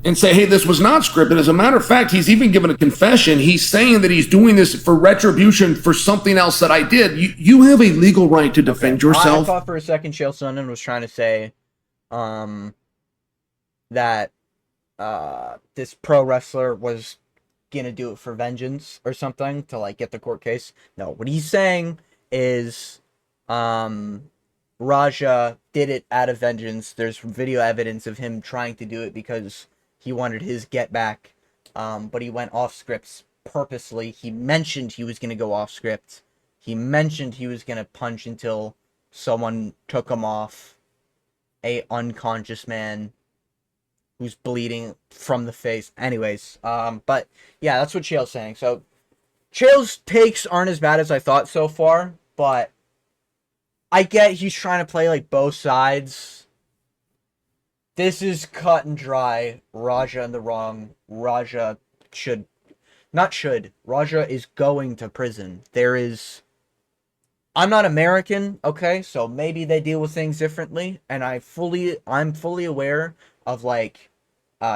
And say, hey, this was not scripted. As a matter of fact, he's even given a confession. He's saying that he's doing this for retribution for something else that I did. You have a legal right to defend yourself. I thought for a second Chael Sonnen was trying to say that this pro wrestler was gonna do it for vengeance or something to like get the court case. No, what he's saying is Raja did it out of vengeance. There's video evidence of him trying to do it because he wanted his get back, but he went off script purposely. He mentioned he was going to go off script. He mentioned he was going to punch until someone took him off. A unconscious man who's bleeding from the face. Anyways, but yeah, that's what Chael's saying. So Chael's takes aren't as bad as I thought so far, but I get he's trying to play like both sides. This is cut and dry. Raja in the wrong. Raja is going to prison. I'm not American, okay? So maybe they deal with things differently, and I'm fully aware of like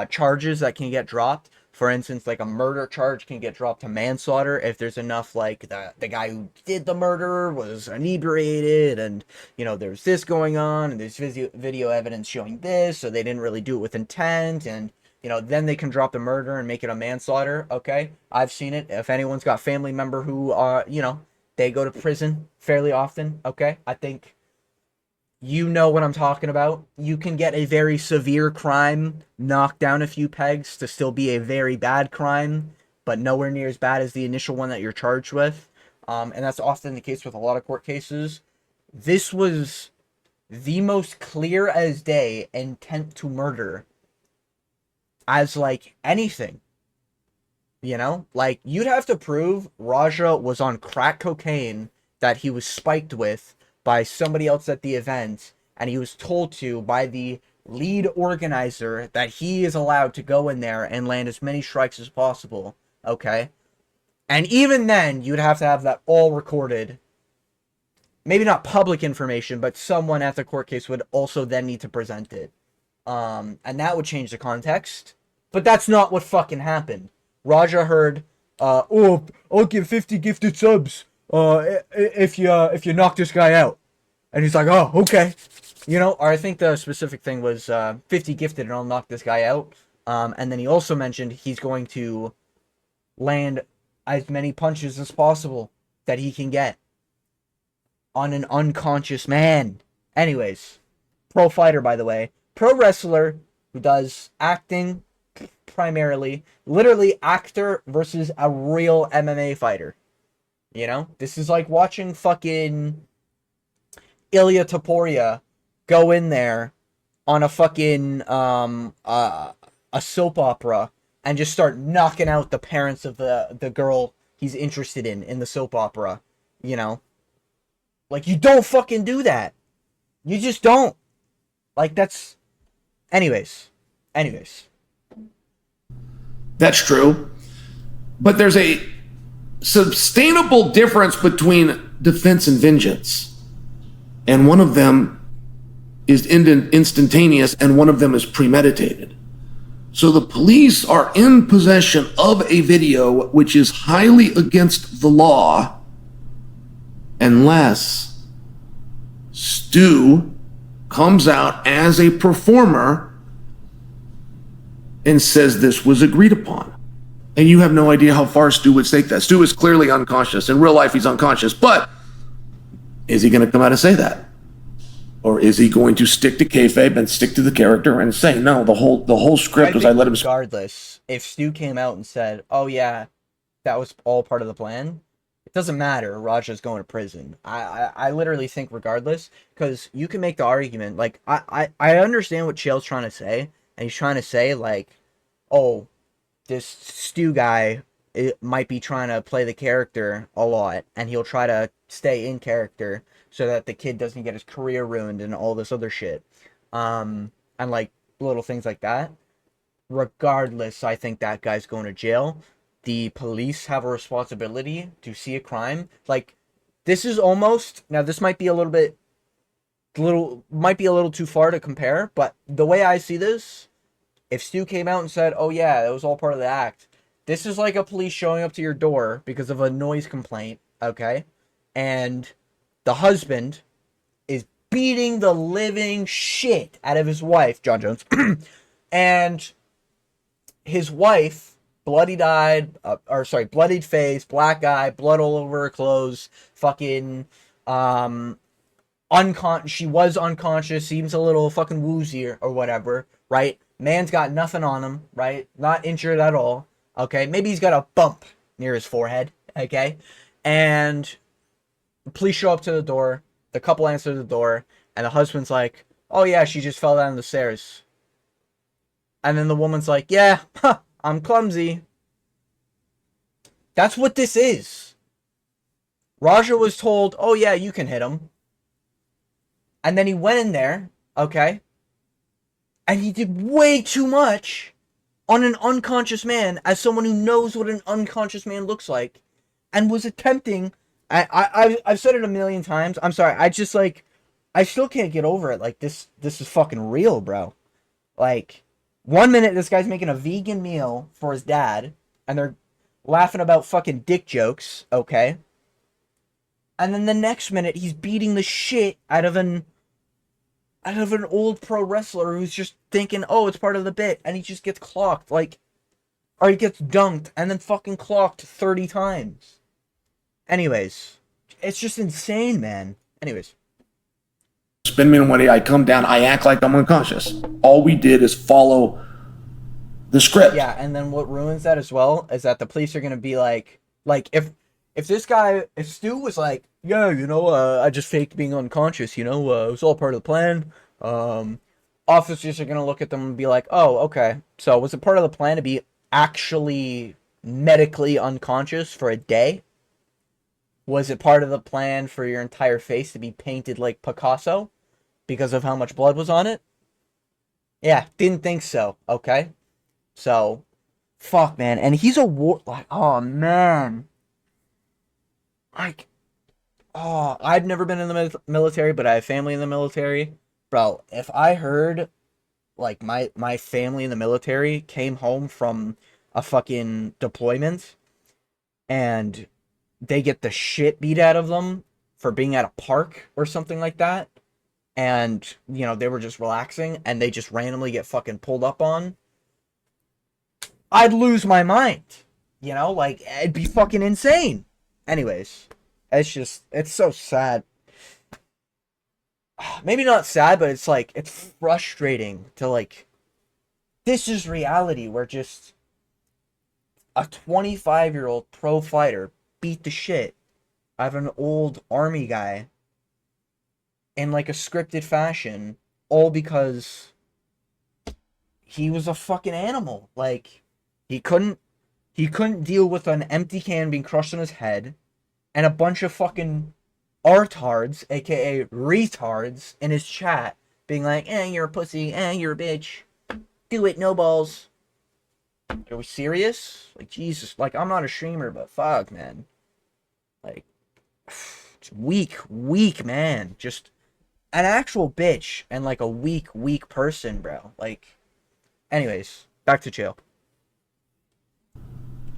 charges that can get dropped. For instance, like a murder charge can get dropped to manslaughter if there's enough, like, the guy who did the murder was inebriated, and, you know, there's this going on, and there's video evidence showing this, so they didn't really do it with intent, and, you know, then they can drop the murder and make it a manslaughter, okay? I've seen it. If anyone's got family member who, you know, they go to prison fairly often, okay? I think you know what I'm talking about. You can get a very severe crime knocked down a few pegs to still be a very bad crime, but nowhere near as bad as the initial one that you're charged with. And that's often the case with a lot of court cases. This was the most clear as day intent to murder as, like, anything. You know? Like, you'd have to prove Raja was on crack cocaine that he was spiked with by somebody else at the event, and he was told to by the lead organizer that he is allowed to go in there and land as many strikes as possible, okay? And even then, you'd have to have that all recorded. Maybe not public information, but someone at the court case would also then need to present it. And that would change the context. But that's not what fucking happened. Raja heard, oh, I'll give 50 gifted subs if you knock this guy out. And he's like, oh, okay. You know, or I think the specific thing was 50 gifted and I'll knock this guy out. And then he also mentioned he's going to land as many punches as possible that he can get on an unconscious man. Anyways, pro fighter, by the way. Pro wrestler who does acting primarily. Literally actor versus a real MMA fighter. You know? This is like watching fucking Ilya Taporia go in there on a fucking a soap opera and just start knocking out the parents of the girl he's interested in the soap opera. You know? Like, you don't fucking do that. You just don't. Like, that's... Anyways. That's true. But there's a sustainable difference between defense and vengeance. And one of them is instantaneous, and one of them is premeditated. So the police are in possession of a video which is highly against the law, unless Stu comes out as a performer and says this was agreed upon. And you have no idea how far Stu would take that. Stu is clearly unconscious. In real life, he's unconscious. But is he going to come out and say that? Or is he going to stick to kayfabe and stick to the character and say, no, the whole script was I let him... Regardless, if Stu came out and said, oh yeah, that was all part of the plan, it doesn't matter. Raja's going to prison. I literally think regardless, because you can make the argument, like, I understand what Chael's trying to say, and he's trying to say, like, oh, this Stu guy might be trying to play the character a lot, and he'll try to stay in character so that the kid doesn't get his career ruined and all this other shit. and like little things like that, regardless, I think that guy's going to jail. The police have a responsibility to see a crime. Like, this is almost, now this might be a little too far to compare, but the way I see this, if Stu came out and said, "Oh yeah, it was all part of the act," this is like a police showing up to your door because of a noise complaint, okay? And the husband is beating the living shit out of his wife, John Jones, and his wife, bloodied face, black eye, blood all over her clothes, fucking, she was unconscious, seems a little fucking woozy or whatever, right? Man's got nothing on him, right? Not injured at all, okay? Maybe he's got a bump near his forehead, okay? And the police show up to the door, the couple answer the door, and the husband's like, "Oh yeah, she just fell down the stairs." And then the woman's like, "Yeah, huh, I'm clumsy." That's what this is. Raja was told, "Oh yeah, you can hit him." And then he went in there, okay? And he did way too much on an unconscious man as someone who knows what an unconscious man looks like and was attempting. I've said it a million times. I'm sorry. I still can't get over it. Like, this is fucking real, bro. Like, 1 minute this guy's making a vegan meal for his dad and they're laughing about fucking dick jokes, okay? And then the next minute he's beating the shit out of an old pro wrestler who's just thinking, "Oh, it's part of the bit," and he just gets clocked, like, or he gets dunked and then fucking clocked 30 times. Anyways, it's just insane, man. Anyways. Spin me money, I come down, I act like I'm unconscious. All we did is follow the script. Yeah, and then what ruins that as well is that the police are gonna be like if Stu was like, "Yeah, I just faked being unconscious, it was all part of the plan," officers are gonna look at them and be like, "Oh, okay, so was it part of the plan to be actually medically unconscious for a day? Was it part of the plan for your entire face to be painted like Picasso because of how much blood was on it?" Yeah, didn't think so, okay? So, fuck, man. And he's a war, like, oh, man. Like, oh, I've never been in the military, but I have family in the military. Bro, if I heard, like, my family in the military came home from a fucking deployment and they get the shit beat out of them for being at a park or something like that, and, they were just relaxing and they just randomly get fucking pulled up on, I'd lose my mind. Like, it'd be fucking insane. Anyways, it's so sad. Maybe not sad, but it's like, it's frustrating to, like, this is reality where just a 25-year-old pro fighter beat the shit out of an old army guy in, like, a scripted fashion, all because he was a fucking animal. Like, he couldn't deal with an empty can being crushed on his head and a bunch of fucking artards, aka retards, in his chat being like, "You're a pussy, you're a bitch. Do it, no balls." Are we serious? Like, Jesus, like, I'm not a streamer, but fuck, man. Like, it's weak, man. Just an actual bitch and, like, a weak person, bro. Like, anyways, back to jail.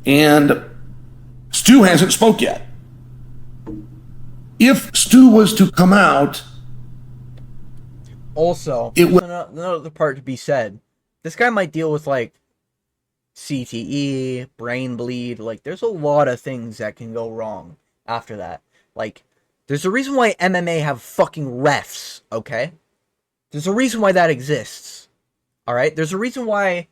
And Stu hasn't spoke yet. If Stu was to come out, also, it would another part to be said. This guy might deal with, like, CTE, brain bleed. Like, there's a lot of things that can go wrong after that. Like, there's a reason why MMA have fucking refs, okay? There's a reason why that exists, alright? There's a reason why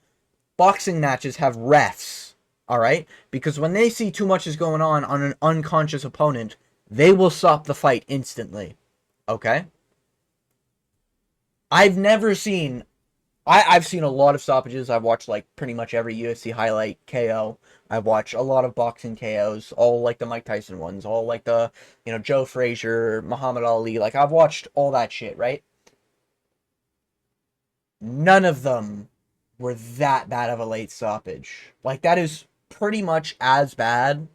boxing matches have refs, alright? Because when they see too much is going on an unconscious opponent, they will stop the fight instantly, okay? I've never seen... I've seen a lot of stoppages. I've watched, like, pretty much every UFC highlight KO. I've watched a lot of boxing KOs, all like the Mike Tyson ones, all like the, Joe Frazier, Muhammad Ali. Like, I've watched all that shit, right? none of them were that bad of a late stoppage. Like, that is pretty much as bad.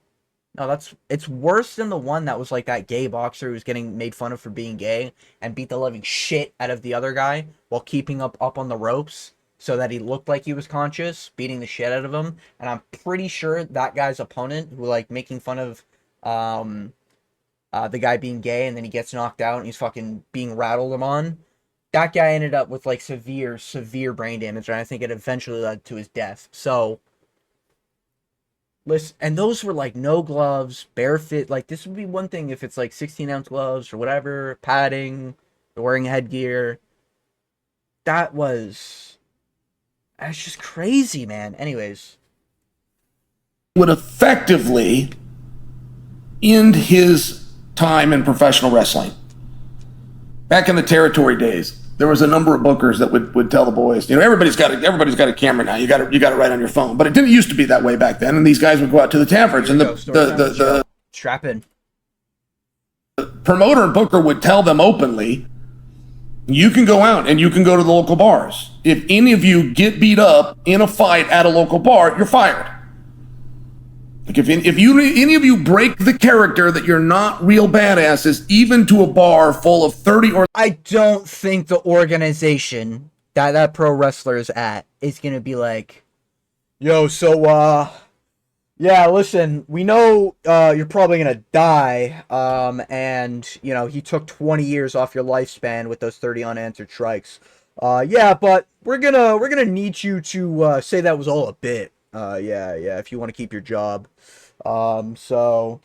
No, it's worse than the one that was like that gay boxer who was getting made fun of for being gay and beat the living shit out of the other guy while keeping up on the ropes so that he looked like he was conscious, beating the shit out of him. And I'm pretty sure that guy's opponent, who like making fun of the guy being gay, and then he gets knocked out and he's fucking being rattled him on. That guy ended up with like severe brain damage, and I think it eventually led to his death. So, listen, and those were like no gloves, bare fit. Like, this would be one thing if it's like 16-ounce gloves or whatever, padding, wearing headgear. That's just crazy, man. Anyways, would effectively end his time in professional wrestling. Back in the territory days, there was a number of bookers that would tell the boys, everybody's got a camera now. You got it right on your phone. But it didn't used to be that way back then. And these guys would go out to the taverns, and the strap in. The promoter and booker would tell them openly, you can go out and you can go to the local bars. If any of you get beat up in a fight at a local bar, you're fired. Like, if any of you break the character that you're not real badasses, even to a bar full of 30 or... I don't think the organization that pro wrestler is at is going to be like, yo, so, yeah, listen, we know you're probably going to die, and, he took 20 years off your lifespan with those 30 unanswered strikes. Yeah, but we're gonna need you to say that was all a bit. Yeah, if you want to keep your job. So,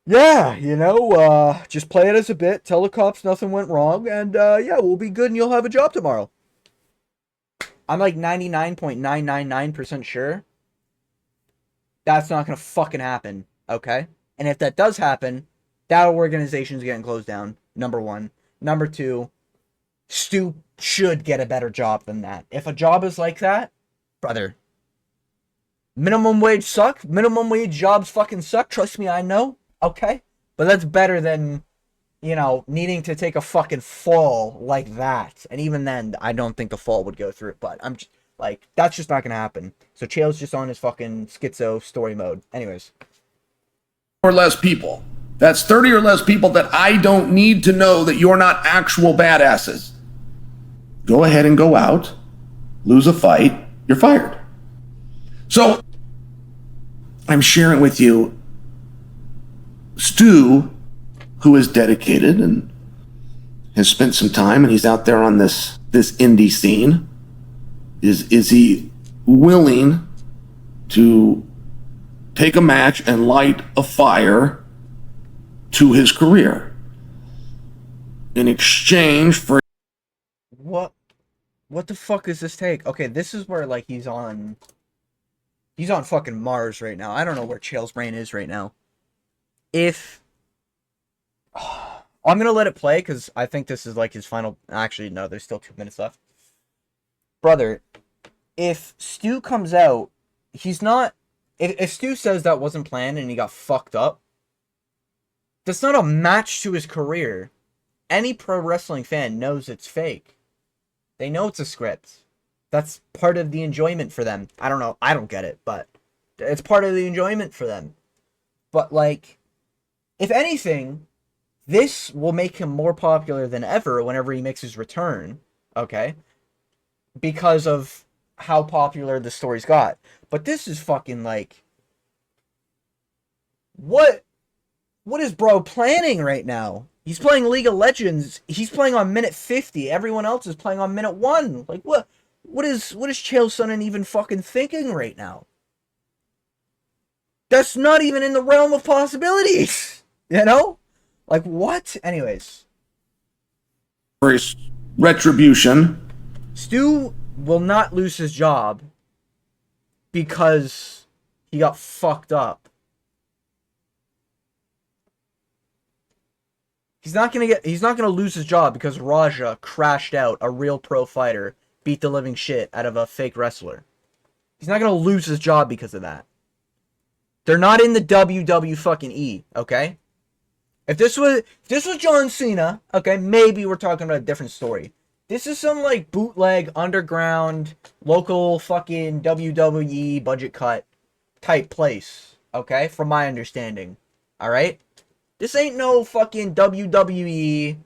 yeah, just play it as a bit, tell the cops nothing went wrong, and, yeah, we'll be good and you'll have a job tomorrow. I'm like 99.999% sure that's not gonna fucking happen, okay? And if that does happen, that organization's getting closed down, number one. Number two, Stu should get a better job than that. If a job is like that, brother, minimum wage suck. Minimum wage jobs fucking suck. Trust me, I know. Okay? But that's better than, needing to take a fucking fall like that. And even then, I don't think the fall would go through. But I'm just, like, that's just not gonna happen. So Chael's just on his fucking schizo story mode. Anyways. Or less people. That's 30 or less people that I don't need to know that you're not actual badasses. Go ahead and go out, lose a fight, you're fired. So, I'm sharing with you Stu, who is dedicated and has spent some time, and he's out there on this indie scene. Is he willing to take a match and light a fire to his career in exchange for... What the fuck is this take? Okay, this is where, like, he's on fucking Mars right now. I don't know where Chael's brain is right now. I'm gonna let it play, because I think this is, like, his final... Actually, no, there's still 2 minutes left. Brother, if Stu comes out, he's not... If Stu says that wasn't planned and he got fucked up, that's not a match to his career. Any pro wrestling fan knows it's fake. They know it's a script. That's part of the enjoyment for them. I don't know. I don't get it, but it's part of the enjoyment for them. But, like, if anything, this will make him more popular than ever whenever he makes his return, okay? Because of how popular the story's got. But this is fucking, like... What is bro planning right now? He's playing League of Legends. He's playing on minute 50. Everyone else is playing on minute 1. Like, what is Chael Sonnen even fucking thinking right now? That's not even in the realm of possibilities. Like, what? Anyways. Retribution. Stu will not lose his job because he got fucked up. He's not gonna lose his job because Raja crashed out a real pro fighter, beat the living shit out of a fake wrestler. He's not gonna lose his job because of that. They're not in the WWE, okay? If this was John Cena, okay, maybe we're talking about a different story. This is some like bootleg underground local fucking WWE budget cut type place, okay? From my understanding. All right? This ain't no fucking WWE.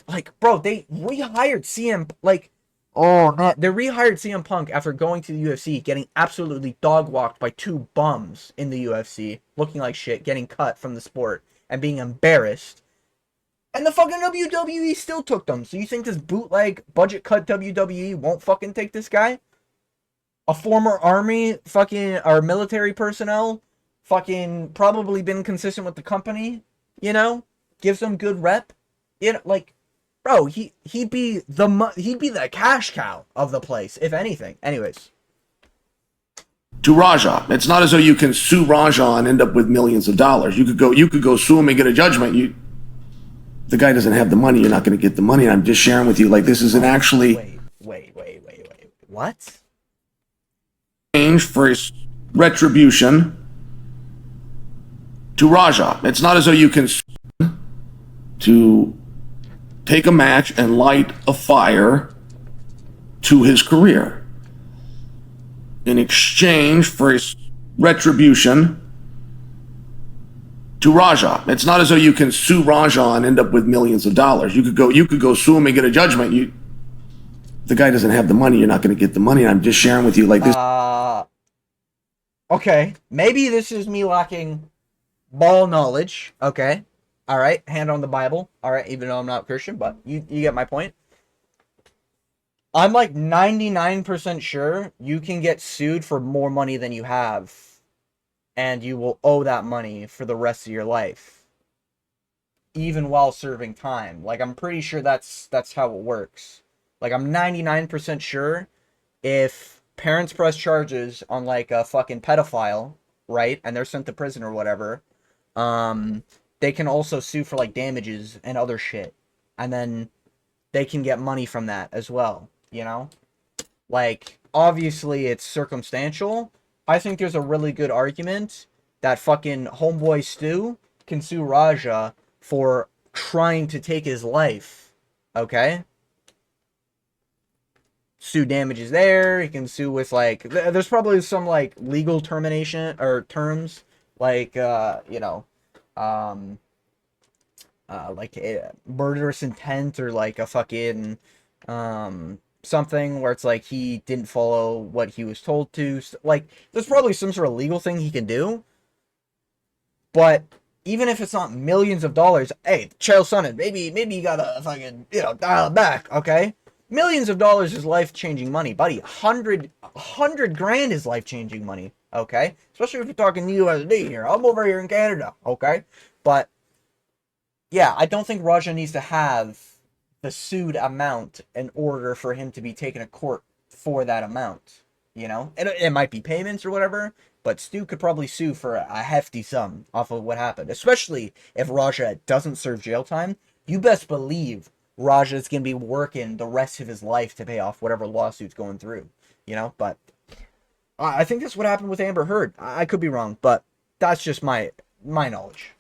Like, bro, they rehired CM like oh man, they rehired CM Punk after going to the UFC, getting absolutely dog walked by two bums in the UFC, looking like shit, getting cut from the sport and being embarrassed. And the fucking WWE still took them. So you think this bootleg budget cut WWE won't fucking take this guy? A former army fucking or military personnel, fucking probably been consistent with the company, you know, gives them good rep. You know, like, bro, he'd be the cash cow of the place, if anything. Anyways, To Raja, it's not as though you can sue Raja and end up with millions of dollars. You could go sue him and get a judgment. The guy doesn't have the money. You're not going to get the money. And I'm just sharing with you, like, this isn't actually wait. What? Change for his retribution to Raja. It's not as though you can to take a match and light a fire to his career in exchange for his retribution to Raja. It's not as though you can sue Raja and end up with millions of dollars. You could go sue him and get a judgment. The guy doesn't have the money. You're not going to get the money. And I'm just sharing with you, like, this. Okay. Maybe this is me lacking ball knowledge. Okay. All right. Hand on the Bible. All right. Even though I'm not Christian, but you get my point. I'm like 99% sure you can get sued for more money than you have, and you will owe that money for the rest of your life, even while serving time. Like, I'm pretty sure that's how it works. Like, I'm 99% sure if parents press charges on like a fucking pedophile, right, and they're sent to prison or whatever, they can also sue for like damages and other shit, and then they can get money from that as well, you know? Like, obviously it's circumstantial. I think there's a really good argument that fucking homeboy Stu can sue Raja for trying to take his life, okay? Sue damages there. He can sue with like there's probably some like legal termination or terms like like a murderous intent or like a fucking something where it's like he didn't follow what he was told to. Like, there's probably some sort of legal thing he can do. But even if it's not millions of dollars, hey, Chael Sonnen, maybe you gotta fucking dial it back, okay? Millions of dollars is life-changing money, buddy. 100 grand is life-changing money, okay? Especially if you're talking USD here. I'm over here in Canada, okay? But yeah, I don't think Raja needs to have the sued amount in order for him to be taken to court for that amount, you know? It might be payments or whatever, but Stu could probably sue for a hefty sum off of what happened, especially if Raja doesn't serve jail time. You best believe Raja's going to be working the rest of his life to pay off whatever lawsuit's going through, you know? But I think that's what happened with Amber Heard. I could be wrong, but that's just my knowledge.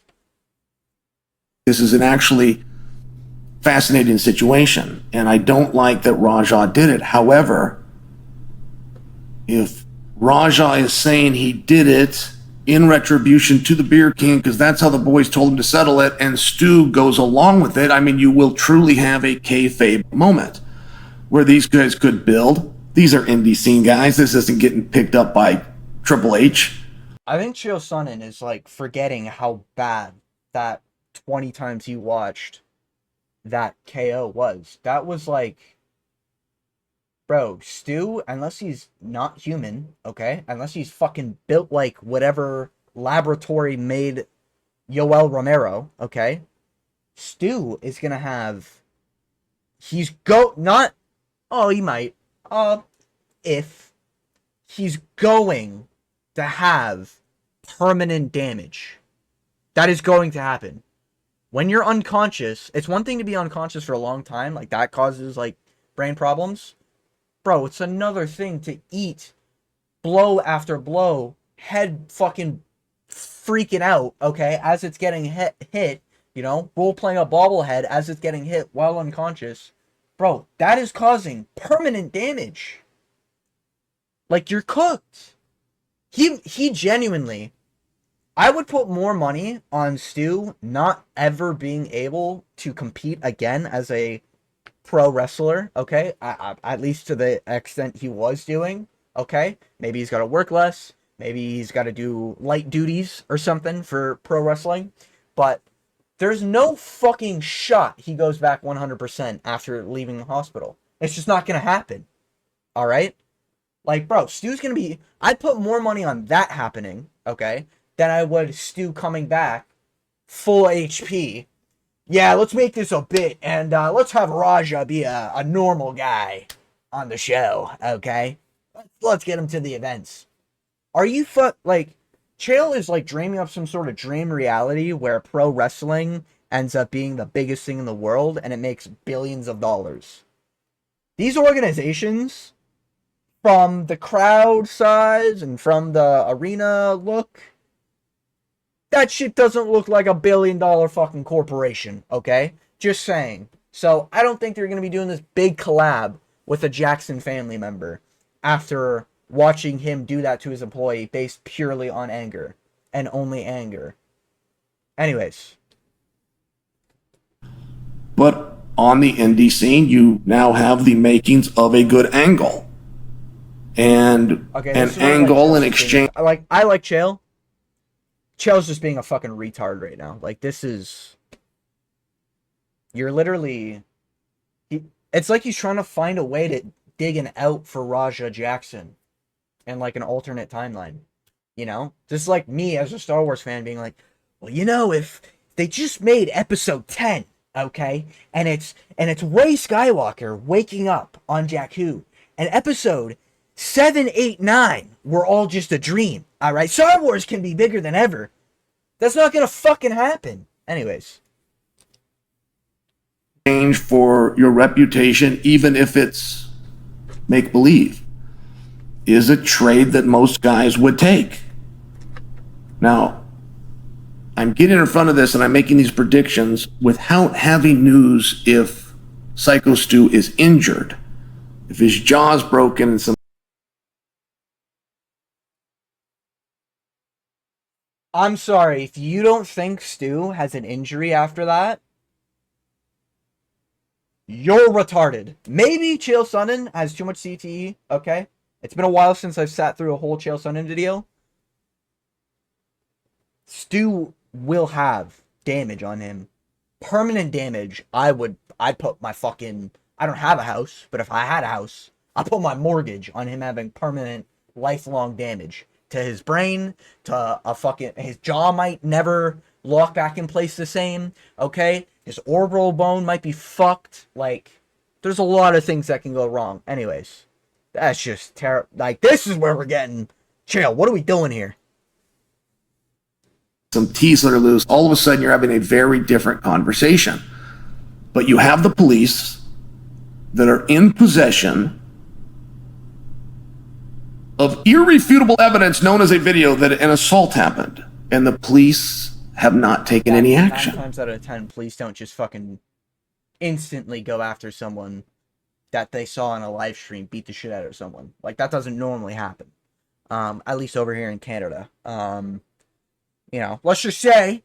This is an actually fascinating situation, and I don't like that Raja did it. However, if Raja is saying he did it in retribution to the Beer King because that's how the boys told him to settle it, and Stu goes along with it, I mean, you will truly have a kayfabe moment where these guys could build. These are indie scene guys. This isn't getting picked up by Triple H. I think Chael Sonnen is like forgetting how bad that 20 times he watched that KO was. That was like, bro, Stu, unless he's not human, okay? Unless he's fucking built like whatever laboratory made Yoel Romero, okay? Stu is gonna have, he might, if he's going to have permanent damage. That is going to happen. When you're unconscious, it's one thing to be unconscious for a long time, like that causes like brain problems. Bro, it's another thing to eat blow after blow, head fucking freaking out, okay, as it's getting hit, you know, role playing a bobblehead as it's getting hit while unconscious. Bro, that is causing permanent damage. Like, you're cooked. He genuinely, I would put more money on Stu not ever being able to compete again as a pro wrestler, okay? At least to the extent he was doing, okay? Maybe he's got to work less. Maybe he's got to do light duties or something for pro wrestling. But there's no fucking shot he goes back 100% after leaving the hospital. It's just not going to happen. All right? Like, bro, Stu's going to be... I'd put more money on that happening, okay, than I would Stu coming back full HP. Yeah, let's make this a bit, and let's have Raja be a normal guy on the show, okay? Let's get him to the events. Are you like, Chael is like dreaming up some sort of dream reality where pro wrestling ends up being the biggest thing in the world and it makes billions of dollars. These organizations, from the crowd size and from the arena look, that shit doesn't look like $1 billion fucking corporation, okay? Just saying. So I don't think they're going to be doing this big collab with a Jackson family member after watching him do that to his employee based purely on anger and only anger. Anyways. But on the indie scene, you now have the makings of a good angle. And an angle in exchange. I like Chael. Chael's just being a fucking retard right now. Like, this is... You're literally... It's like he's trying to find a way to dig an out for Raja Jackson in, like, an alternate timeline. You know? Just like me as a Star Wars fan being like, well, you know, if they just made episode 10, okay? And it's Rey Skywalker waking up on Jakku. And episode 7, 8, 9 were all just a dream. Alright? Star Wars can be bigger than ever. That's not gonna fucking happen. Anyways. Change for your reputation, even if it's make-believe, is a trade that most guys would take. Now, I'm getting in front of this and I'm making these predictions without having news if Psycho Stu is injured, if his jaw's broken and some... I'm sorry, if you don't think Stu has an injury after that, you're retarded. Maybe Chael Sonnen has too much CTE, okay? It's been a while since I've sat through a whole Chael Sonnen video. Stu will have damage on him. Permanent damage. I'd put my fucking... I don't have a house, but if I had a house, I'd put my mortgage on him having permanent, lifelong damage. To his brain, to a fucking... His jaw might never lock back in place the same, okay? His orbital bone might be fucked. Like, there's a lot of things that can go wrong. Anyways, that's just terrible. Like, this is where we're getting... Chael, what are we doing here? Some teeth that are loose. All of a sudden, you're having a very different conversation. But you have the police that are in possession of irrefutable evidence known as a video that an assault happened. And the police have not taken any action. 9 times out of 10, police don't just fucking instantly go after someone that they saw on a live stream beat the shit out of someone. Like, that doesn't normally happen. At least over here in Canada. You know, let's just say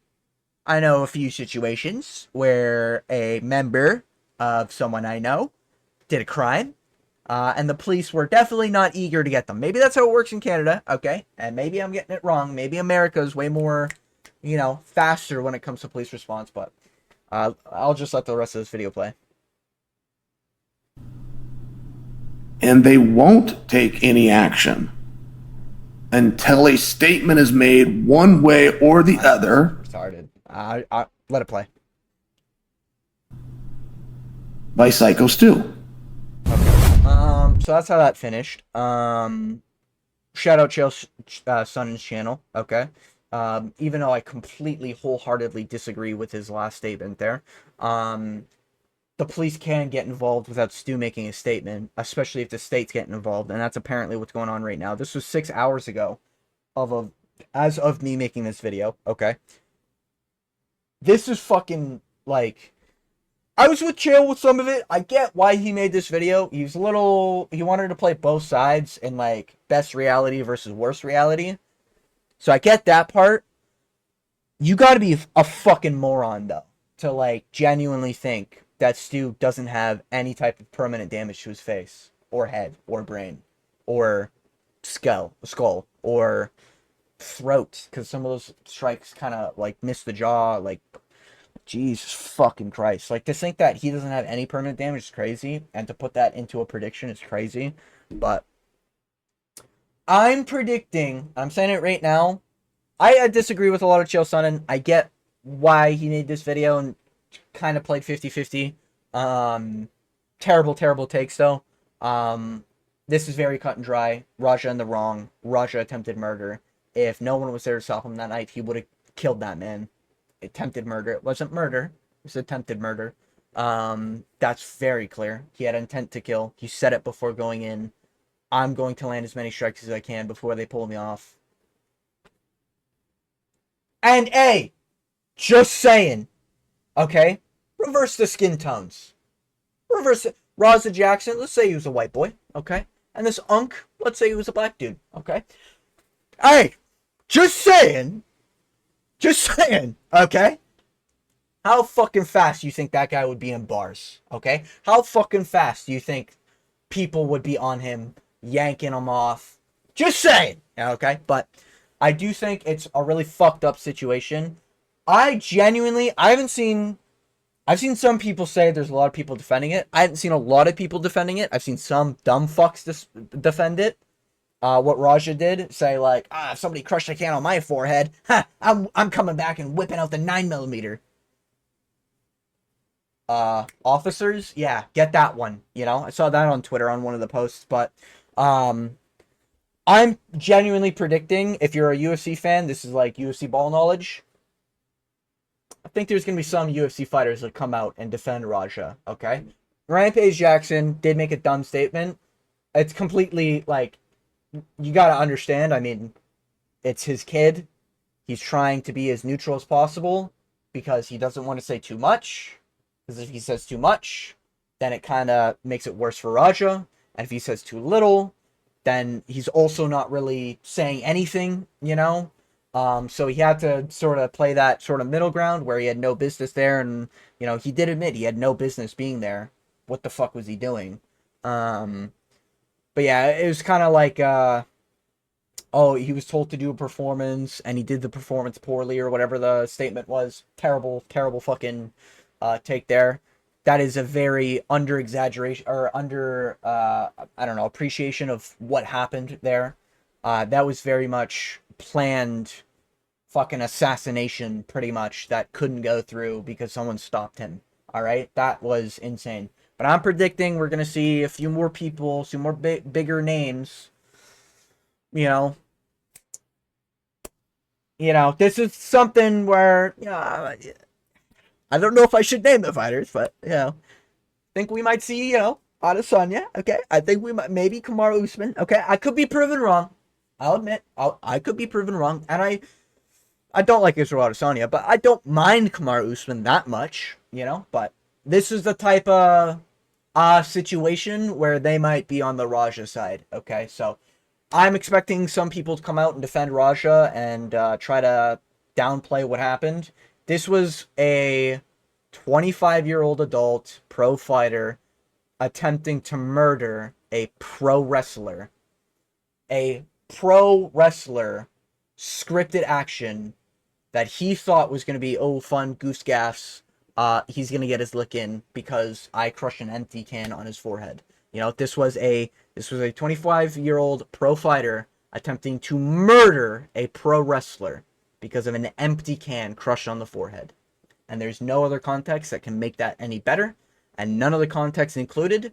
I know a few situations where a member of someone I know did a crime. And the police were definitely not eager to get them. Maybe that's how it works in Canada, okay? And maybe I'm getting it wrong. Maybe America's way more, you know, faster when it comes to police response, but I'll just let the rest of this video play. And they won't take any action until a statement is made one way or the other. Retarded. I let it play. By Psycho Stu. So that's how that finished. Shout out Chael Sonnen's channel, okay? Even though I completely, wholeheartedly disagree with his last statement there. The police can get involved without Stu making a statement, especially if the state's getting involved, and that's apparently what's going on right now. This was 6 hours ago as of me making this video, okay? This is fucking, like... I was with Chael with some of it. I get why he made this video. He wanted to play both sides in like best reality versus worst reality. So I get that part. You gotta be a fucking moron though to like genuinely think that Stu doesn't have any type of permanent damage to his face or head or brain or skull or throat, because some of those strikes kind of like miss the jaw. Like, Jesus fucking Christ. Like, to think that he doesn't have any permanent damage is crazy, and to put that into a prediction is crazy. But I'm predicting, I'm saying it right now, I disagree with a lot of Chael Sonnen. I get why he made this video and kind of played 50-50. Terrible takes, though. This is very cut and dry. Raja in the wrong. Raja attempted murder. If no one was there to stop him that night, he would have killed that man. Attempted murder. It wasn't murder. It was attempted murder. That's very clear. He had intent to kill. He said it before going in. I'm going to land as many strikes as I can before they pull me off. And A, just saying, okay? Reverse the skin tones. Reverse it. Raza Jackson, let's say he was a white boy, okay? And this Unk, let's say he was a black dude, okay? Hey, just saying, okay? How fucking fast do you think that guy would be in bars, okay? How fucking fast do you think people would be on him, yanking him off? Just saying, okay? But I do think it's a really fucked up situation. I've seen some people say there's a lot of people defending it. I haven't seen a lot of people defending it. I've seen some dumb fucks defend it. What Raja did, say like, if somebody crushed a can on my forehead, I'm coming back and whipping out the 9mm. Officers, yeah, get that one. You know, I saw that on Twitter on one of the posts, but I'm genuinely predicting, if you're a UFC fan, this is like UFC ball knowledge. I think there's going to be some UFC fighters that come out and defend Raja, okay? Rampage Jackson did make a dumb statement. It's completely, like, you got to understand, I mean, it's his kid. He's trying to be as neutral as possible because he doesn't want to say too much. Because if he says too much, then it kind of makes it worse for Raja. And if he says too little, then he's also not really saying anything, you know? So he had to sort of play that sort of middle ground where he had no business there. And, you know, he did admit he had no business being there. What the fuck was he doing? But yeah, it was kind of like, oh, he was told to do a performance and he did the performance poorly or whatever the statement was. Terrible fucking take there. That is a very under exaggeration or under, I don't know, appreciation of what happened there. That was very much planned fucking assassination, pretty much, that couldn't go through because someone stopped him. All right, that was insane. But I'm predicting we're gonna see a few more people, some more bigger names. You know, this is something where, I don't know if I should name the fighters, but, think we might see, Adesanya, okay? I think we might, maybe Kamaru Usman, okay? I could be proven wrong. I'll admit, I could be proven wrong, and I don't like Israel Adesanya, but I don't mind Kamaru Usman that much, but this is the type of situation where they might be on the Raja side, okay? So I'm expecting some people to come out and defend Raja and try to downplay what happened. This was a 25-year-old adult pro fighter attempting to murder a pro wrestler. A pro wrestler, scripted action that he thought was going to be, oh, fun, goose gaffs. He's going to get his lick in because I crushed an empty can on his forehead. This was a 25-year-old pro fighter attempting to murder a pro wrestler because of an empty can crushed on the forehead. And there's no other context that can make that any better. And none of the context included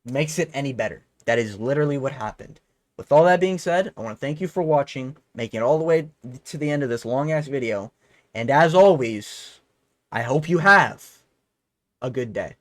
makes it any better. That is literally what happened. With all that being said, I want to thank you for watching, making it all the way to the end of this long-ass video. And as always, I hope you have a good day.